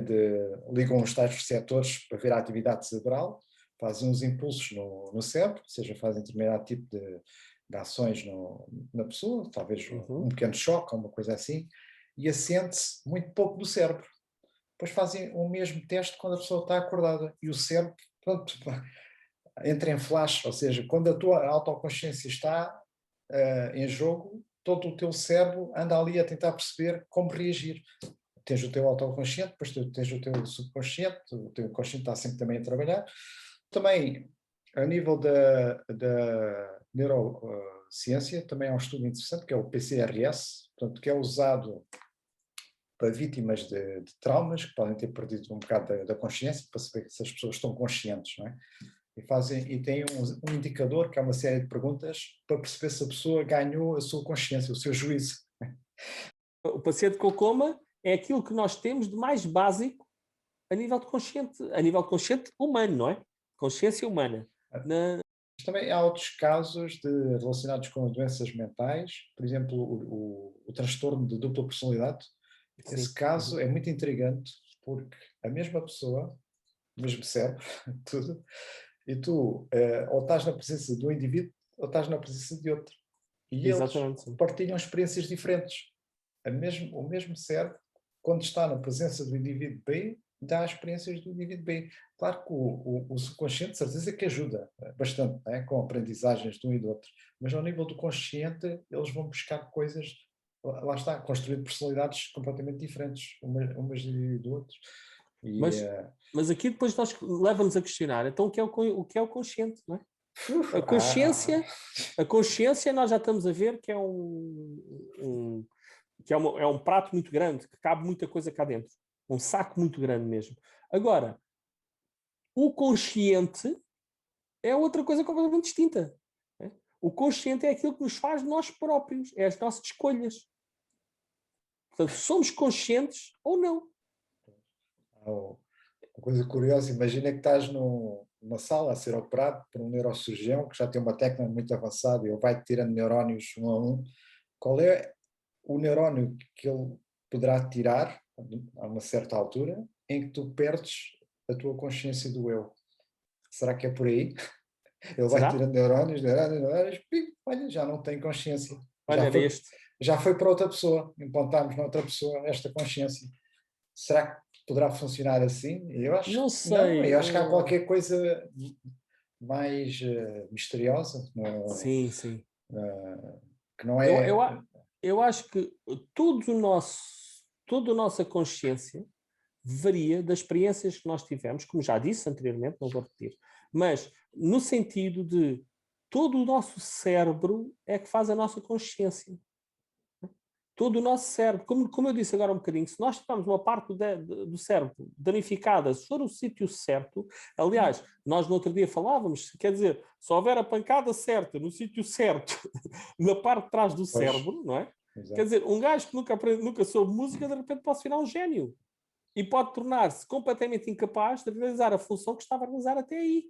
ligam os tais receptores para ver a atividade cerebral, fazem uns impulsos no cérebro, ou seja, fazem determinado tipo de ações na pessoa, talvez um pequeno choque ou uma coisa assim, e assente-se muito pouco do cérebro. Depois fazem o mesmo teste quando a pessoa está acordada e o cérebro, pronto, entra em flash, ou seja, quando a tua autoconsciência está em jogo, todo o teu cérebro anda ali a tentar perceber como reagir. Tens o teu autoconsciente, depois tens o teu subconsciente, o teu consciente está sempre também a trabalhar. Também, a nível da neurociência, também há um estudo interessante, que é o PCRS, portanto, que é usado para vítimas de traumas, que podem ter perdido um bocado da consciência, para saber se as pessoas estão conscientes, não é? E tem um indicador, que é uma série de perguntas, para perceber se a pessoa ganhou a sua consciência, o seu juízo. O paciente com coma é aquilo que nós temos de mais básico a nível consciente humano, não é? Consciência humana. Mas também há outros casos relacionados com doenças mentais, por exemplo, o transtorno de dupla personalidade. Sim. Esse caso é muito intrigante, porque a mesma pessoa, o mesmo cérebro, tudo, e tu ou estás na presença de um indivíduo ou estás na presença de outro. E exatamente, eles partilham experiências diferentes. O mesmo cérebro, quando está na presença do indivíduo B, dá as experiências do indivíduo B. Claro que o subconsciente, de certeza que ajuda bastante, né, com aprendizagens de um e do outro, mas ao nível do consciente, eles vão buscar coisas, lá está, construir personalidades completamente diferentes, umas e do outro. Mas aqui depois leva-nos a questionar, então o que é o consciente, não é? A consciência nós já estamos a ver que é é um prato muito grande, que cabe muita coisa cá dentro. Um saco muito grande mesmo. Agora, o consciente é outra coisa completamente distinta. Né? O consciente é aquilo que nos faz nós próprios, é as nossas escolhas. Portanto, somos conscientes ou não. Uma coisa curiosa, imagina que estás numa sala a ser operado por um neurocirurgião que já tem uma técnica muito avançada e ele vai tirando neurónios um a um. Qual é o neurónio que ele poderá tirar a uma certa altura em que tu perdes a tua consciência do eu? Será que é por aí? Ele vai tirando neurónios, olha, já não tem consciência. Olha, já foi para outra pessoa, implantámos na outra pessoa esta consciência. Será que poderá funcionar assim? Eu acho, não sei. Não, eu acho que há qualquer coisa mais misteriosa. Sim, sim. Que não é... Eu acho que toda a nossa consciência varia das experiências que nós tivemos, como já disse anteriormente, não vou repetir, mas no sentido de todo o nosso cérebro é que faz a nossa consciência. Todo o nosso cérebro, como eu disse agora um bocadinho, se nós tivermos uma parte do cérebro danificada, se for o sítio certo, aliás, nós no outro dia falávamos, quer dizer, se houver a pancada certa, no sítio certo, na parte de trás do cérebro, não é? Exato. Quer dizer, um gajo que nunca soube música, de repente pode virar um gênio. E pode tornar-se completamente incapaz de realizar a função que estava a realizar até aí.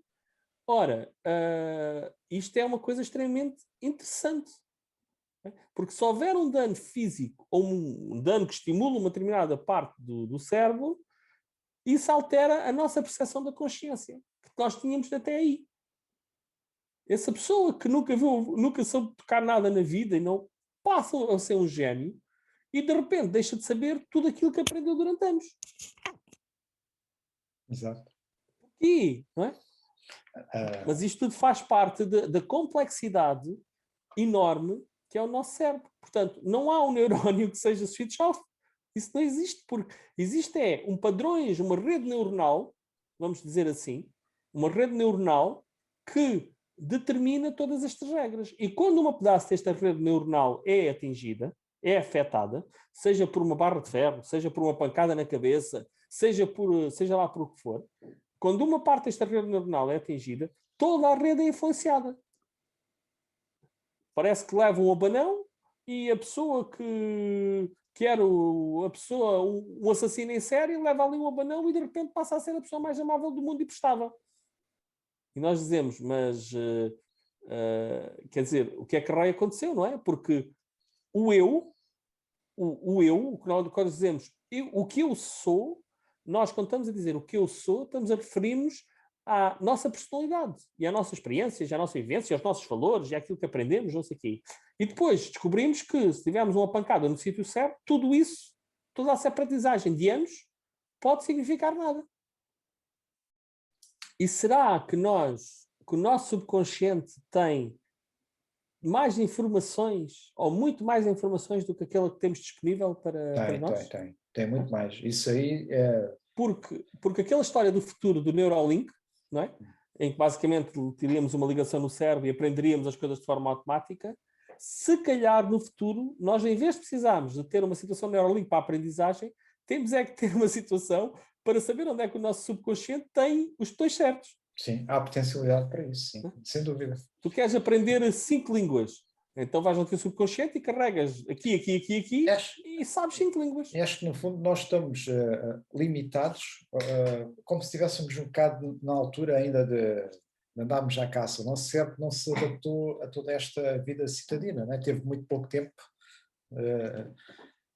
Ora, isto é uma coisa extremamente interessante. Porque se houver um dano físico ou um dano que estimula uma determinada parte do cérebro, isso altera a nossa percepção da consciência que nós tínhamos até aí. Essa pessoa que nunca soube tocar nada na vida e não passa a ser um gênio e de repente deixa de saber tudo aquilo que aprendeu durante anos. Exato. E, não é? Mas isto tudo faz parte da complexidade enorme que é o nosso cérebro. Portanto, não há um neurónio que seja switch off. Isso não existe, porque existe padrões, uma rede neuronal, vamos dizer assim, uma rede neuronal que determina todas estas regras. E quando uma pedaço desta rede neuronal é atingida, é afetada, seja por uma barra de ferro, seja por uma pancada na cabeça, seja lá por o que for, quando uma parte desta rede neuronal é atingida, toda a rede é influenciada. Parece que leva um abanão e a pessoa que era um assassino em série, leva ali um abanão e de repente passa a ser a pessoa mais amável do mundo e prestável. E nós dizemos, mas quer dizer, o que é que raio aconteceu, não é? Porque o que nós dizemos, o que eu sou, nós quando estamos a dizer o que eu sou, estamos a referir-nos à nossa personalidade e à nossa experiência, à nossa vivência, aos nossos valores e àquilo que aprendemos, não sei o quê. E depois descobrimos que se tivermos uma pancada no sítio certo, tudo isso, toda essa aprendizagem de anos, pode significar nada. E será que o nosso subconsciente tem mais informações, ou muito mais informações do que aquela que temos disponível para nós? Tem muito mais. Isso aí é... Porque aquela história do futuro do Neuralink, não é? Em que basicamente teríamos uma ligação no cérebro e aprenderíamos as coisas de forma automática, se calhar no futuro, nós em vez de precisarmos de ter uma situação Neuralink para a aprendizagem, temos é que ter uma situação para saber onde é que o nosso subconsciente tem os botões certos. Sim, há potencialidade para isso, sim, sem dúvida. Tu queres aprender 5 línguas, então vais ao teu subconsciente e carregas aqui e sabes 5 línguas. E acho que no fundo nós estamos limitados, como se estivéssemos um bocado na altura ainda de andarmos à caça. O nosso cérebro não se adaptou a toda esta vida citadina, né? Teve muito pouco tempo,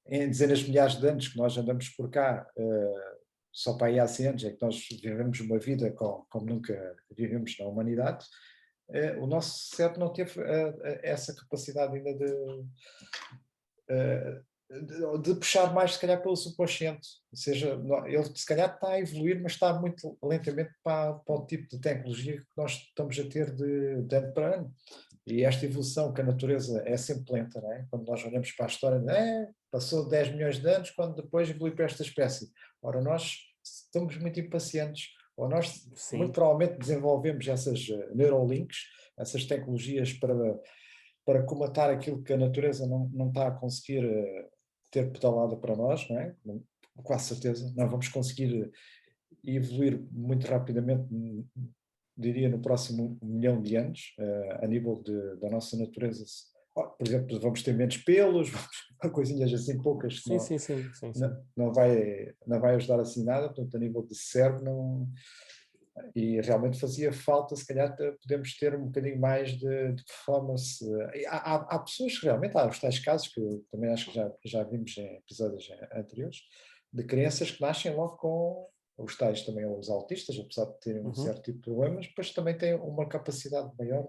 em dezenas de milhares de anos que nós andamos por cá, só para aí há 100 anos é que nós vivemos uma vida como nunca vivemos na humanidade. O nosso cérebro não teve essa capacidade ainda de puxar mais, se calhar, pelo subconsciente. Ou seja, ele se calhar está a evoluir, mas está muito lentamente para o tipo de tecnologia que nós estamos a ter de ano para ano. E esta evolução que a natureza é sempre lenta, não é? Quando nós olhamos para a história, passou 10 milhões de anos, quando depois evolui para esta espécie. Ora, nós estamos muito impacientes, ou nós muito provavelmente desenvolvemos essas neurolinks, essas tecnologias para comatar aquilo que a natureza não está a conseguir ter pedalada para nós, não é? Com certeza, não vamos conseguir evoluir muito rapidamente, diria no próximo 1 milhão de anos, a nível da nossa natureza. Por exemplo, vamos ter menos pelos, coisinhas assim poucas que não vai ajudar assim nada, portanto a nível de cérebro não... E realmente fazia falta, se calhar, podemos ter um bocadinho mais de performance. Há pessoas que realmente, há os tais casos, que também acho que já vimos em episódios anteriores, de crianças que nascem logo com os tais também, os autistas, apesar de terem um certo tipo de problemas, depois também têm uma capacidade maior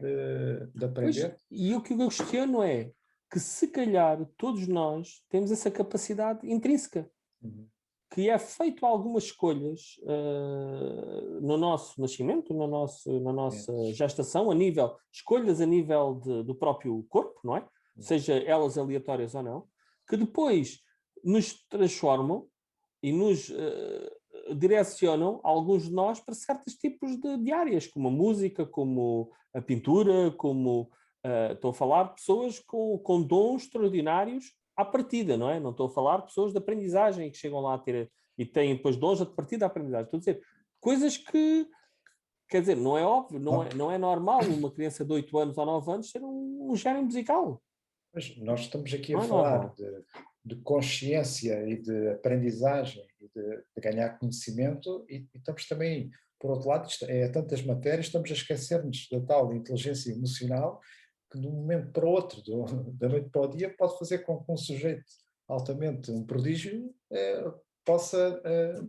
de aprender. Pois, e o que eu questiono é que se calhar todos nós temos essa capacidade intrínseca. Que é feito algumas escolhas no nosso nascimento, na nossa gestação, escolhas a nível do próprio corpo, não é? Seja elas aleatórias ou não, que depois nos transformam e nos direcionam, alguns de nós, para certos tipos de áreas, como a música, como a pintura, como estou a falar de pessoas com dons extraordinários à partida, não é? Não estou a falar de pessoas de aprendizagem que chegam lá a ter e têm depois dons a partir da aprendizagem. Estou a dizer coisas que, quer dizer, não é óbvio, não é normal uma criança de 8 anos ou 9 anos ser um gênio musical. Mas nós estamos aqui a falar de consciência e de aprendizagem e de ganhar conhecimento e estamos também, por outro lado, tantas matérias, estamos a esquecer-nos da tal inteligência emocional que de um momento para o outro, da noite para o dia, pode fazer com que um sujeito altamente um prodígio possa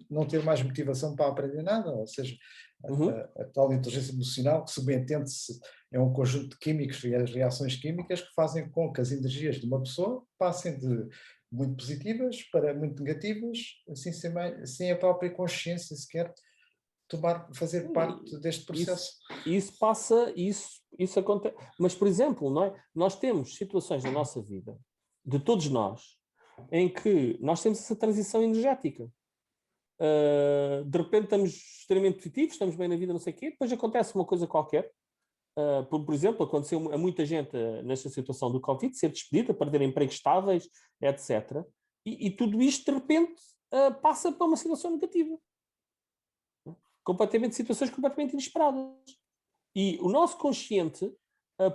não ter mais motivação para aprender nada, ou seja, a tal inteligência emocional, que subentende-se é um conjunto de químicos e as reações químicas que fazem com que as energias de uma pessoa passem muito positivas para muito negativas, assim sem a própria consciência sequer fazer parte deste processo. Isso acontece. Mas, por exemplo, não é? Nós temos situações na nossa vida, de todos nós, em que nós temos essa transição energética. De repente estamos extremamente positivos, estamos bem na vida, não sei o quê, depois acontece uma coisa qualquer. Por exemplo, aconteceu a muita gente nesta situação do Covid ser despedida, perder empregos estáveis, etc. E tudo isto, de repente, passa para uma situação negativa. Situações completamente inesperadas. E o nosso consciente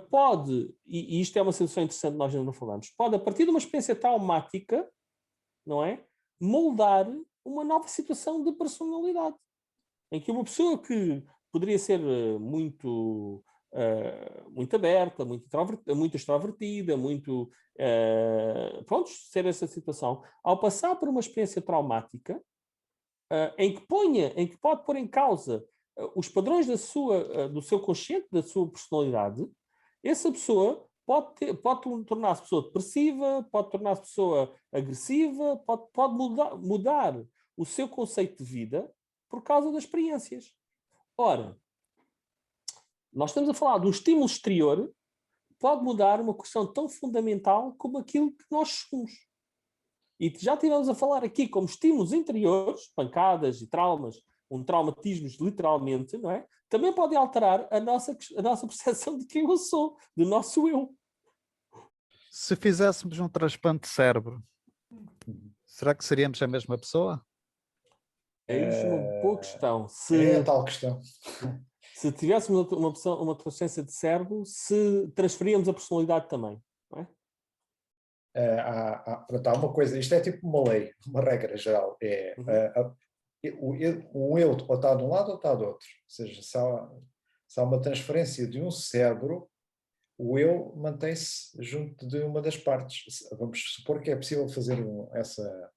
pode, e isto é uma situação interessante, nós ainda não falamos, pode, a partir de uma experiência traumática, não é? Moldar uma nova situação de personalidade. Em que uma pessoa que poderia ser muito aberta, muito extrovertida, pronto, ser essa situação, ao passar por uma experiência traumática, em que pode pôr em causa os padrões do seu consciente, da sua personalidade, essa pessoa pode tornar-se pessoa depressiva, pode tornar-se pessoa agressiva, pode mudar o seu conceito de vida por causa das experiências. Ora, nós estamos a falar de um estímulo exterior que pode mudar uma questão tão fundamental como aquilo que nós somos. E já estivemos a falar aqui como estímulos interiores, pancadas e traumas, traumatismos literalmente, não é? Também podem alterar a nossa percepção de quem eu sou, do nosso eu. Se fizéssemos um transplante de cérebro, será que seríamos a mesma pessoa? Eis uma boa questão. É a tal questão. Se tivéssemos uma transferência de cérebro, se transferíamos a personalidade também, não é? Há uma coisa, isto é tipo uma lei, uma regra geral, o eu ou está de um lado ou está do outro, ou seja, se há uma transferência de um cérebro, o eu mantém-se junto de uma das partes. Vamos supor que é possível fazer essa...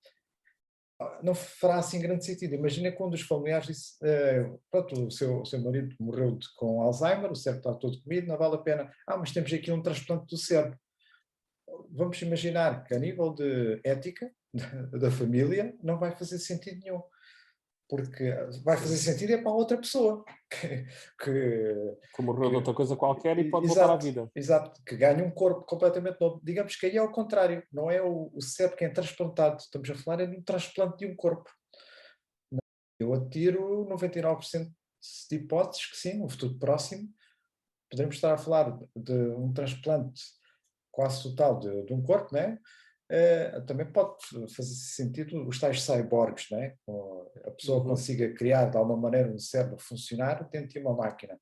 Não fará assim grande sentido. Imagina quando os familiares dizem, pronto, o seu marido morreu com Alzheimer, o cérebro está todo comido, não vale a pena. Mas temos aqui um transplante do cérebro. Vamos imaginar que a nível de ética da família não vai fazer sentido nenhum, porque vai fazer sentido é para outra pessoa que morreu de outra coisa qualquer e pode voltar à vida. Exato, que ganha um corpo completamente novo. Digamos que aí é ao contrário, não é o cérebro que é transplantado, estamos a falar de um transplante de um corpo. Eu atiro 99% de hipóteses que sim, no futuro próximo poderemos estar a falar de um transplante quase total de um corpo, não é? Também pode fazer sentido os tais cyborgs, não é? A pessoa consiga criar de alguma maneira um cérebro funcionar dentro de uma máquina,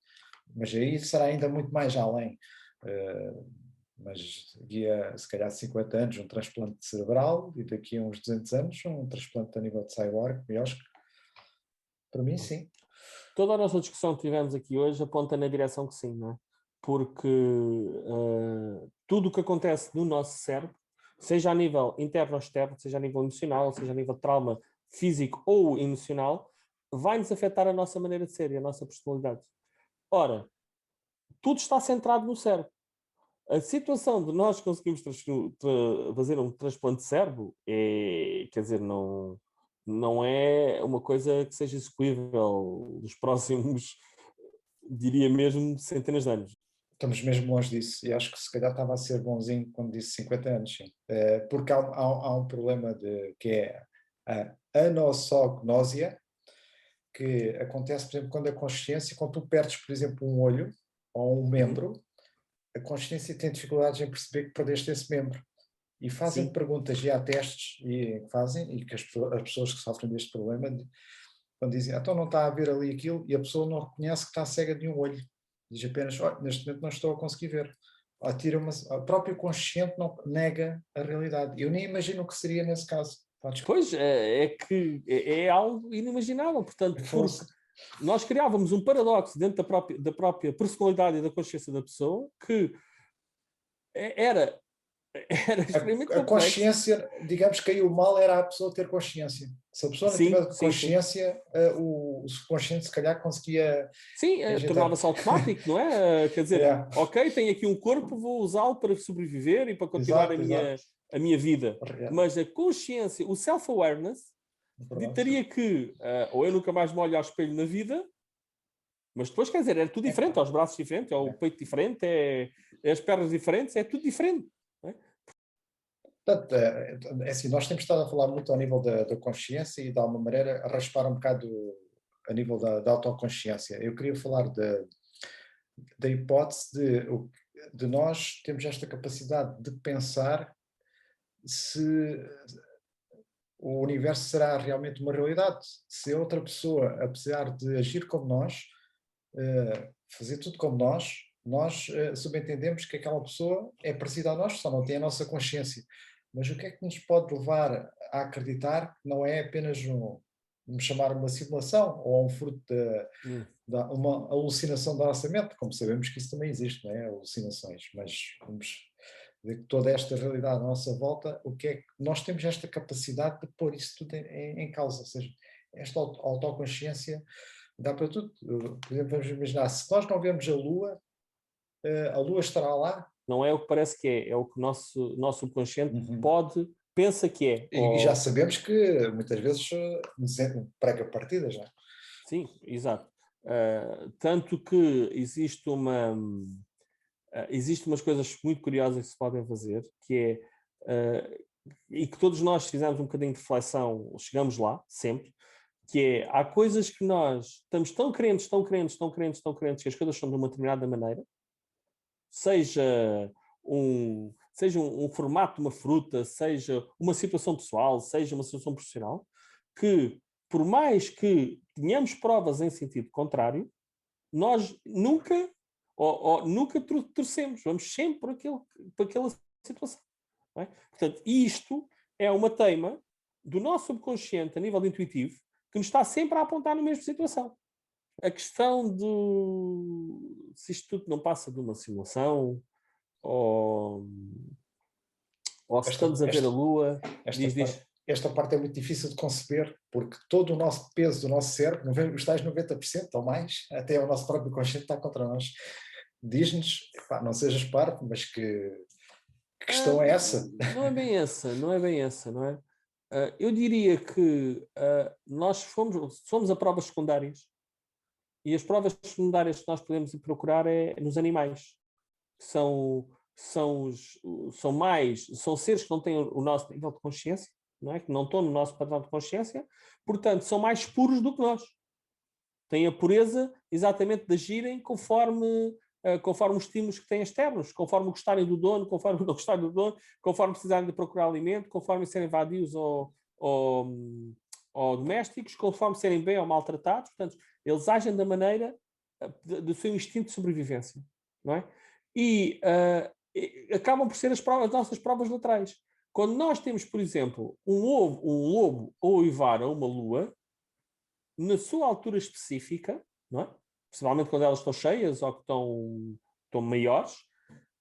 mas aí será ainda muito mais além, mas daqui a se calhar 50 anos um transplante cerebral e daqui a uns 200 anos um transplante a nível de cyborg, eu acho que para mim sim. Toda a nossa discussão que tivemos aqui hoje aponta na direção que sim, não é? Porque tudo o que acontece no nosso cérebro, seja a nível interno ou externo, seja a nível emocional, seja a nível de trauma físico ou emocional, vai-nos afetar a nossa maneira de ser e a nossa personalidade. Ora, tudo está centrado no cérebro. A situação de nós conseguirmos fazer um transplante de cérebro quer dizer, não é uma coisa que seja execuível nos próximos, diria mesmo, centenas de anos. Estamos mesmo longe disso, e acho que se calhar estava a ser bonzinho quando disse 50 anos, sim. Porque há um problema que é a anosognosia, que acontece, por exemplo, quando a consciência, quando tu perdes, por exemplo, um olho ou um membro, a consciência tem dificuldades em perceber que perdeste esse membro. E fazem perguntas, e há testes e que as pessoas que sofrem deste problema, quando dizem, então não está a ver ali aquilo, e a pessoa não reconhece que está cega de um olho. Diz apenas, neste momento não estou a conseguir ver. A própria consciente não nega a realidade. Eu nem imagino o que seria nesse caso. Pois, é que é algo inimaginável. Portanto, porque nós criávamos um paradoxo dentro da própria personalidade e da consciência da pessoa que era extremamente complexo. A consciência, digamos que aí o mal era a pessoa ter consciência. Se a pessoa não tivesse consciência, o subconsciente se calhar conseguia... Sim, tornava-se automático, não é? Quer dizer, ok, tenho aqui um corpo, vou usá-lo para sobreviver e para continuar a minha a minha vida, Real. mas a consciência, o self-awareness, ditaria que ou eu nunca mais me olho ao espelho na vida, mas depois, quer dizer, é tudo diferente, os braços diferentes, é o peito diferente, é as pernas diferentes, é tudo diferente. Não é? Portanto, é assim, nós temos estado a falar muito ao nível da consciência e, de alguma maneira, a raspar um bocado a nível da autoconsciência. Eu queria falar da hipótese de nós termos esta capacidade de pensar se o universo será realmente uma realidade, se a outra pessoa, apesar de agir como nós, fazer tudo como nós subentendemos que aquela pessoa é parecida a nós, só não tem a nossa consciência. Mas o que é que nos pode levar a acreditar que não é apenas vamos chamar uma simulação ou um fruto de uma alucinação da nossa mente, como sabemos que isso também existe, não é? Alucinações, mas vamos ver que toda esta realidade à nossa volta, o que é que nós temos esta capacidade de pôr isso tudo em causa, ou seja, esta autoconsciência dá para tudo. Por exemplo, vamos imaginar, se nós não vemos a Lua estará lá. Não é o que parece que é o que o nosso subconsciente pensa que é. E já sabemos que muitas vezes prega partidas, não é? Sim, exato. Tanto que existe umas coisas muito curiosas que se podem fazer, que é, e que todos nós fizemos um bocadinho de reflexão, chegamos lá, sempre, que é, há coisas que nós estamos tão crentes, que as coisas são de uma determinada maneira, seja um formato de uma fruta, seja uma situação pessoal, seja uma situação profissional, que por mais que tenhamos provas em sentido contrário, nós nunca torcemos, vamos sempre por aquela situação. Não é? Portanto, isto é uma teima do nosso subconsciente a nível intuitivo que nos está sempre a apontar na mesma situação. A questão se isto tudo não passa de uma simulação ou se estamos a ver a Lua, esta parte é muito difícil de conceber, porque todo o nosso peso do nosso cérebro, os tais 90% ou mais, até o nosso próprio consciente está contra nós. Diz-nos, não sejas parvo, mas que questão é essa? Não é bem essa, não é? Eu diria que nós somos a provas secundárias, e as provas secundárias que nós podemos ir procurar é nos animais. São seres que não têm o nosso nível de consciência, não é? Que não estão no nosso padrão de consciência, portanto, são mais puros do que nós. Têm a pureza exatamente de agirem conforme os estímulos que têm externos, conforme gostarem do dono, conforme não gostarem do dono, conforme precisarem de procurar alimento, conforme serem vadios ou domésticos, conforme serem bem ou maltratados. Portanto, eles agem da maneira do seu instinto de sobrevivência, não é? E acabam por ser as nossas provas laterais. Quando nós temos, por exemplo, um lobo a uivar a uma lua, na sua altura específica, não é? Principalmente quando elas estão cheias ou que estão maiores,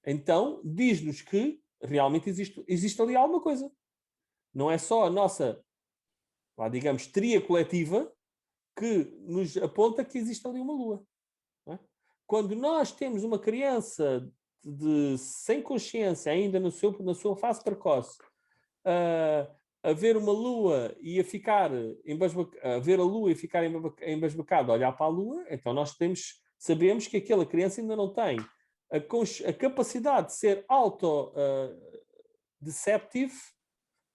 então diz-nos que realmente existe ali alguma coisa. Não é só a nossa, digamos, teoria coletiva que nos aponta que existe ali uma lua. Não é? Quando nós temos uma criança sem consciência, ainda na sua fase precoce, a ver uma lua e a ver a lua e ficar embasbacado a olhar para a lua, então nós sabemos que aquela criança ainda não tem a capacidade de ser auto-deceptive,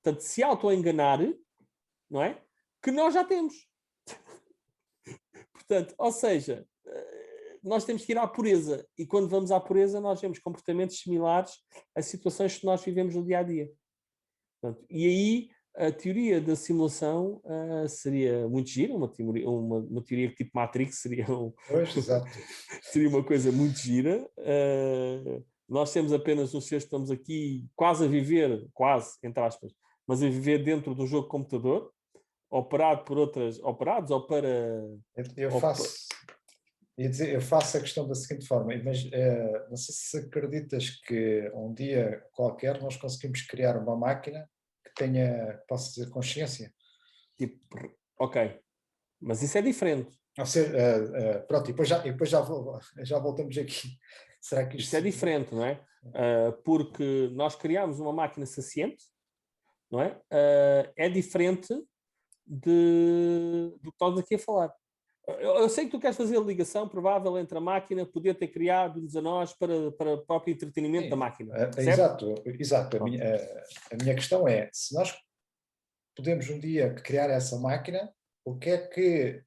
portanto, de se auto-enganar, não é? Que nós já temos. Portanto, ou seja, nós temos que ir à pureza, e quando vamos à pureza nós vemos comportamentos similares a situações que nós vivemos no dia-a-dia. Portanto, e aí a teoria da simulação seria muito gira, uma teoria tipo Matrix seria, seria uma coisa muito gira. Nós temos apenas uns seres que estamos aqui quase a viver, entre aspas, mas a viver dentro do jogo de computador, operados ou para... Eu faço a questão da seguinte forma, mas não sei se acreditas que um dia qualquer nós conseguimos criar uma máquina que possa ter consciência. Tipo, ok, mas isso é diferente. Ou seja, pronto, e depois já voltamos aqui. Será que Isto é diferente, não é? Porque nós criamos uma máquina saciente, não é? É diferente do que estamos aqui a falar. Eu sei que tu queres fazer a ligação provável entre a máquina poder ter criado-nos a nós para o próprio entretenimento da máquina. Exato. A minha questão é, se nós podemos um dia criar essa máquina, o que é que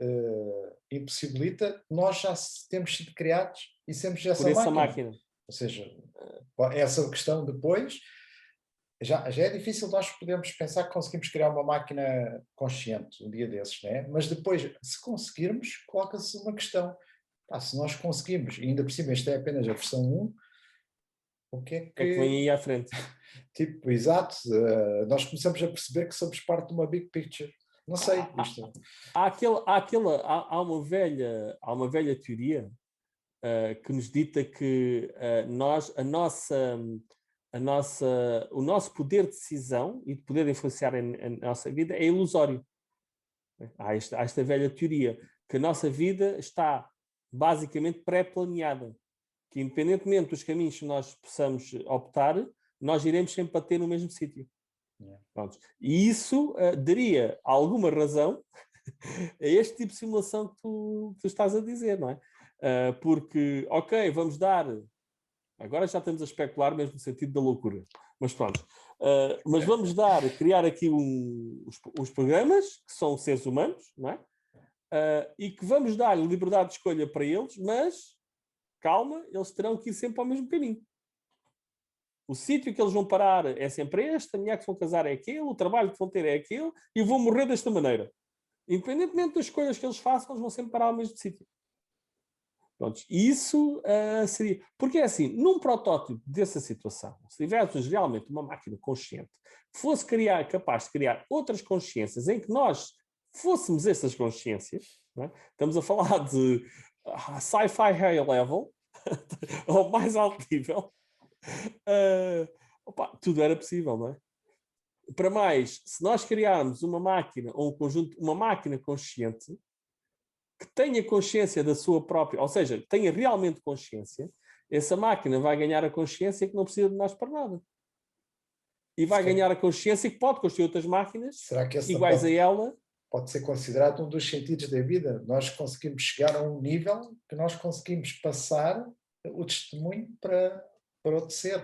impossibilita nós já temos sido criados e sermos essa máquina? Ou seja, essa questão depois, já é difícil nós podermos pensar que conseguimos criar uma máquina consciente um dia desses, né? Mas depois, se conseguirmos, coloca-se uma questão. Se nós conseguimos, e ainda por cima isto é apenas a versão 1, o que é que vem aí à frente? Tipo, exato, nós começamos a perceber que somos parte de uma big picture. Não sei. Há uma velha teoria que nos dita que o nosso poder de decisão e de poder influenciar a nossa vida é ilusório. Há esta velha teoria que a nossa vida está basicamente pré-planeada, que independentemente dos caminhos que nós possamos optar, nós iremos sempre bater no mesmo sítio. Pronto. E isso daria alguma razão a este tipo de simulação que tu estás a dizer, não é? Porque, ok, vamos dar... Agora já estamos a especular mesmo no sentido da loucura. Mas pronto. Mas vamos criar aqui uns programas que são seres humanos, não é? E que vamos dar liberdade de escolha para eles, mas, calma, eles terão que ir sempre ao mesmo caminho. O sítio que eles vão parar é sempre este, a mulher que vão casar é aquele, o trabalho que vão ter é aquele, e vão morrer desta maneira. Independentemente das escolhas que eles façam, eles vão sempre parar ao mesmo sítio. Pronto, isso seria... Porque é assim, num protótipo dessa situação, se tivéssemos realmente uma máquina consciente que fosse capaz de criar outras consciências em que nós fôssemos essas consciências, não é? Estamos a falar de sci-fi high level, ao mais alto nível, tudo era possível, não é? Para mais, se nós criarmos uma máquina ou um conjunto, uma máquina consciente que tenha consciência da sua própria, ou seja, que tenha realmente consciência, essa máquina vai ganhar a consciência que não precisa de nós para nada. E vai ganhar a consciência que pode construir outras máquinas iguais a ela. Pode ser considerado um dos sentidos da vida. Nós conseguimos chegar a um nível que nós conseguimos passar o testemunho para outro ser.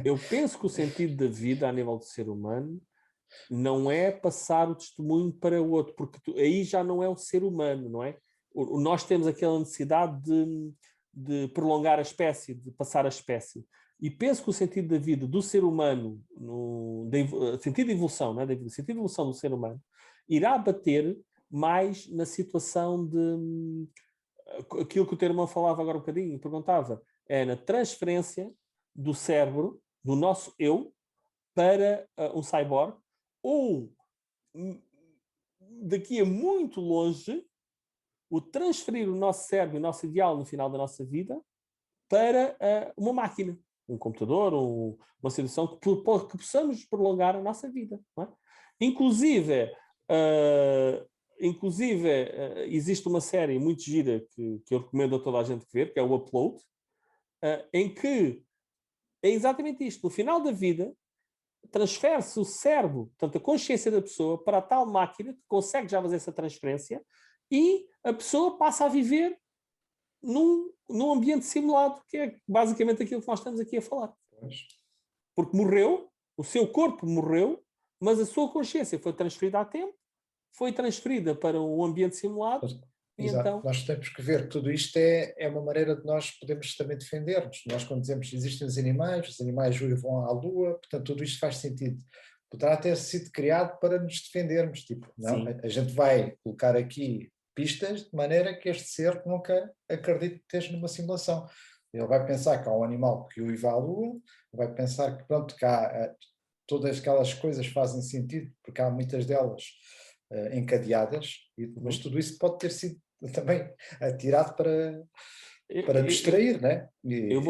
Eu penso que o sentido da vida, a nível do ser humano, não é passar o testemunho para o outro, porque aí já não é o ser humano, não é? Nós temos aquela necessidade de prolongar a espécie, de passar a espécie. E penso que o sentido da vida do ser humano, sentido de evolução, não é? O sentido de evolução do ser humano, irá bater mais na situação de... Aquilo que o teu irmão falava agora um bocadinho, perguntava, é na transferência do cérebro, do nosso eu, para um cyborg, ou daqui a muito longe, o transferir o nosso cérebro, o nosso ideal no final da nossa vida, para uma máquina, um computador, uma situação que possamos prolongar a nossa vida. Não é? Inclusive, existe uma série muito gira que eu recomendo a toda a gente ver, que é o Upload, em que é exatamente isto. No final da vida, transfere-se o cérebro, portanto, a consciência da pessoa, para a tal máquina que consegue já fazer essa transferência e a pessoa passa a viver num ambiente simulado, que é basicamente aquilo que nós estamos aqui a falar. Porque morreu, o seu corpo morreu, mas a sua consciência foi transferida a tempo, foi transferida para um ambiente simulado. Exato. Então... Nós temos que ver que tudo isto é uma maneira de nós podermos também defender-nos. Nós, quando dizemos que existem os animais vão à Lua, portanto, tudo isto faz sentido. Poderá ter sido criado para nos defendermos. Tipo, não, a gente vai colocar aqui pistas de maneira que este ser nunca acredite que esteja numa simulação. Ele vai pensar que há um animal que o vai à Lua, vai pensar que, pronto, que todas aquelas coisas fazem sentido, porque há muitas delas encadeadas, mas tudo isso pode ter sido também atirado para distrair, não é? Eu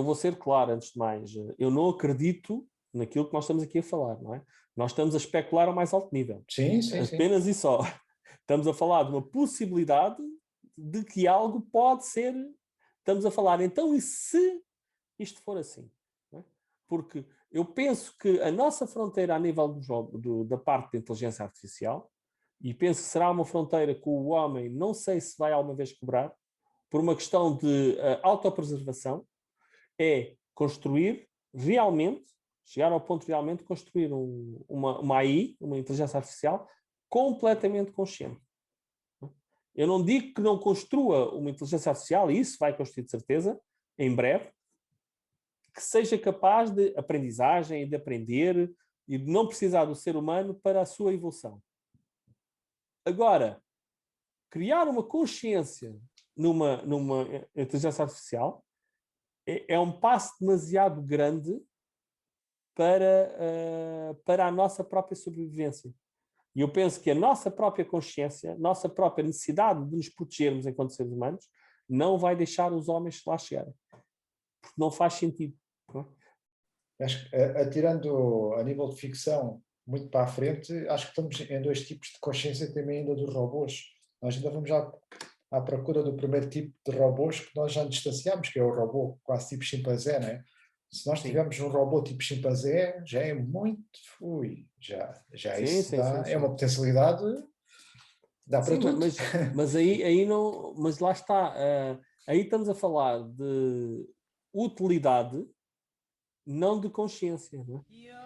vou ser claro, antes de mais, eu não acredito naquilo que nós estamos aqui a falar, não é? Nós estamos a especular ao mais alto nível. Sim. Apenas e só. Estamos a falar de uma possibilidade de que algo pode ser estamos a falar, então, e se isto for assim? Não é? Porque eu penso que a nossa fronteira a nível da parte da inteligência artificial, e penso que será uma fronteira que o homem não sei se vai alguma vez quebrar, por uma questão de autopreservação, é construir realmente, chegar ao ponto de realmente construir uma AI, uma inteligência artificial, completamente consciente. Eu não digo que não construa uma inteligência artificial, e isso vai construir de certeza, em breve, que seja capaz de aprendizagem e de aprender e de não precisar do ser humano para a sua evolução. Agora, criar uma consciência numa inteligência artificial é um passo demasiado grande para a nossa própria sobrevivência. E eu penso que a nossa própria consciência, nossa própria necessidade de nos protegermos enquanto seres humanos, não vai deixar os homens lá chegarem. Porque não faz sentido. Não é? Acho que, atirando a nível de ficção muito para a frente, acho que estamos em dois tipos de consciência também ainda dos robôs. Nós ainda vamos à procura do primeiro tipo de robôs que nós já nos distanciamos, que é o robô quase tipo chimpanzé, não é? Se nós tivermos um robô tipo chimpanzé, já é muito, já Sim, isso sim, dá, sim, é sim. uma potencialidade, dá para Sim, tudo. mas aí não, mas lá está, aí estamos a falar de utilidade, não de consciência, não é?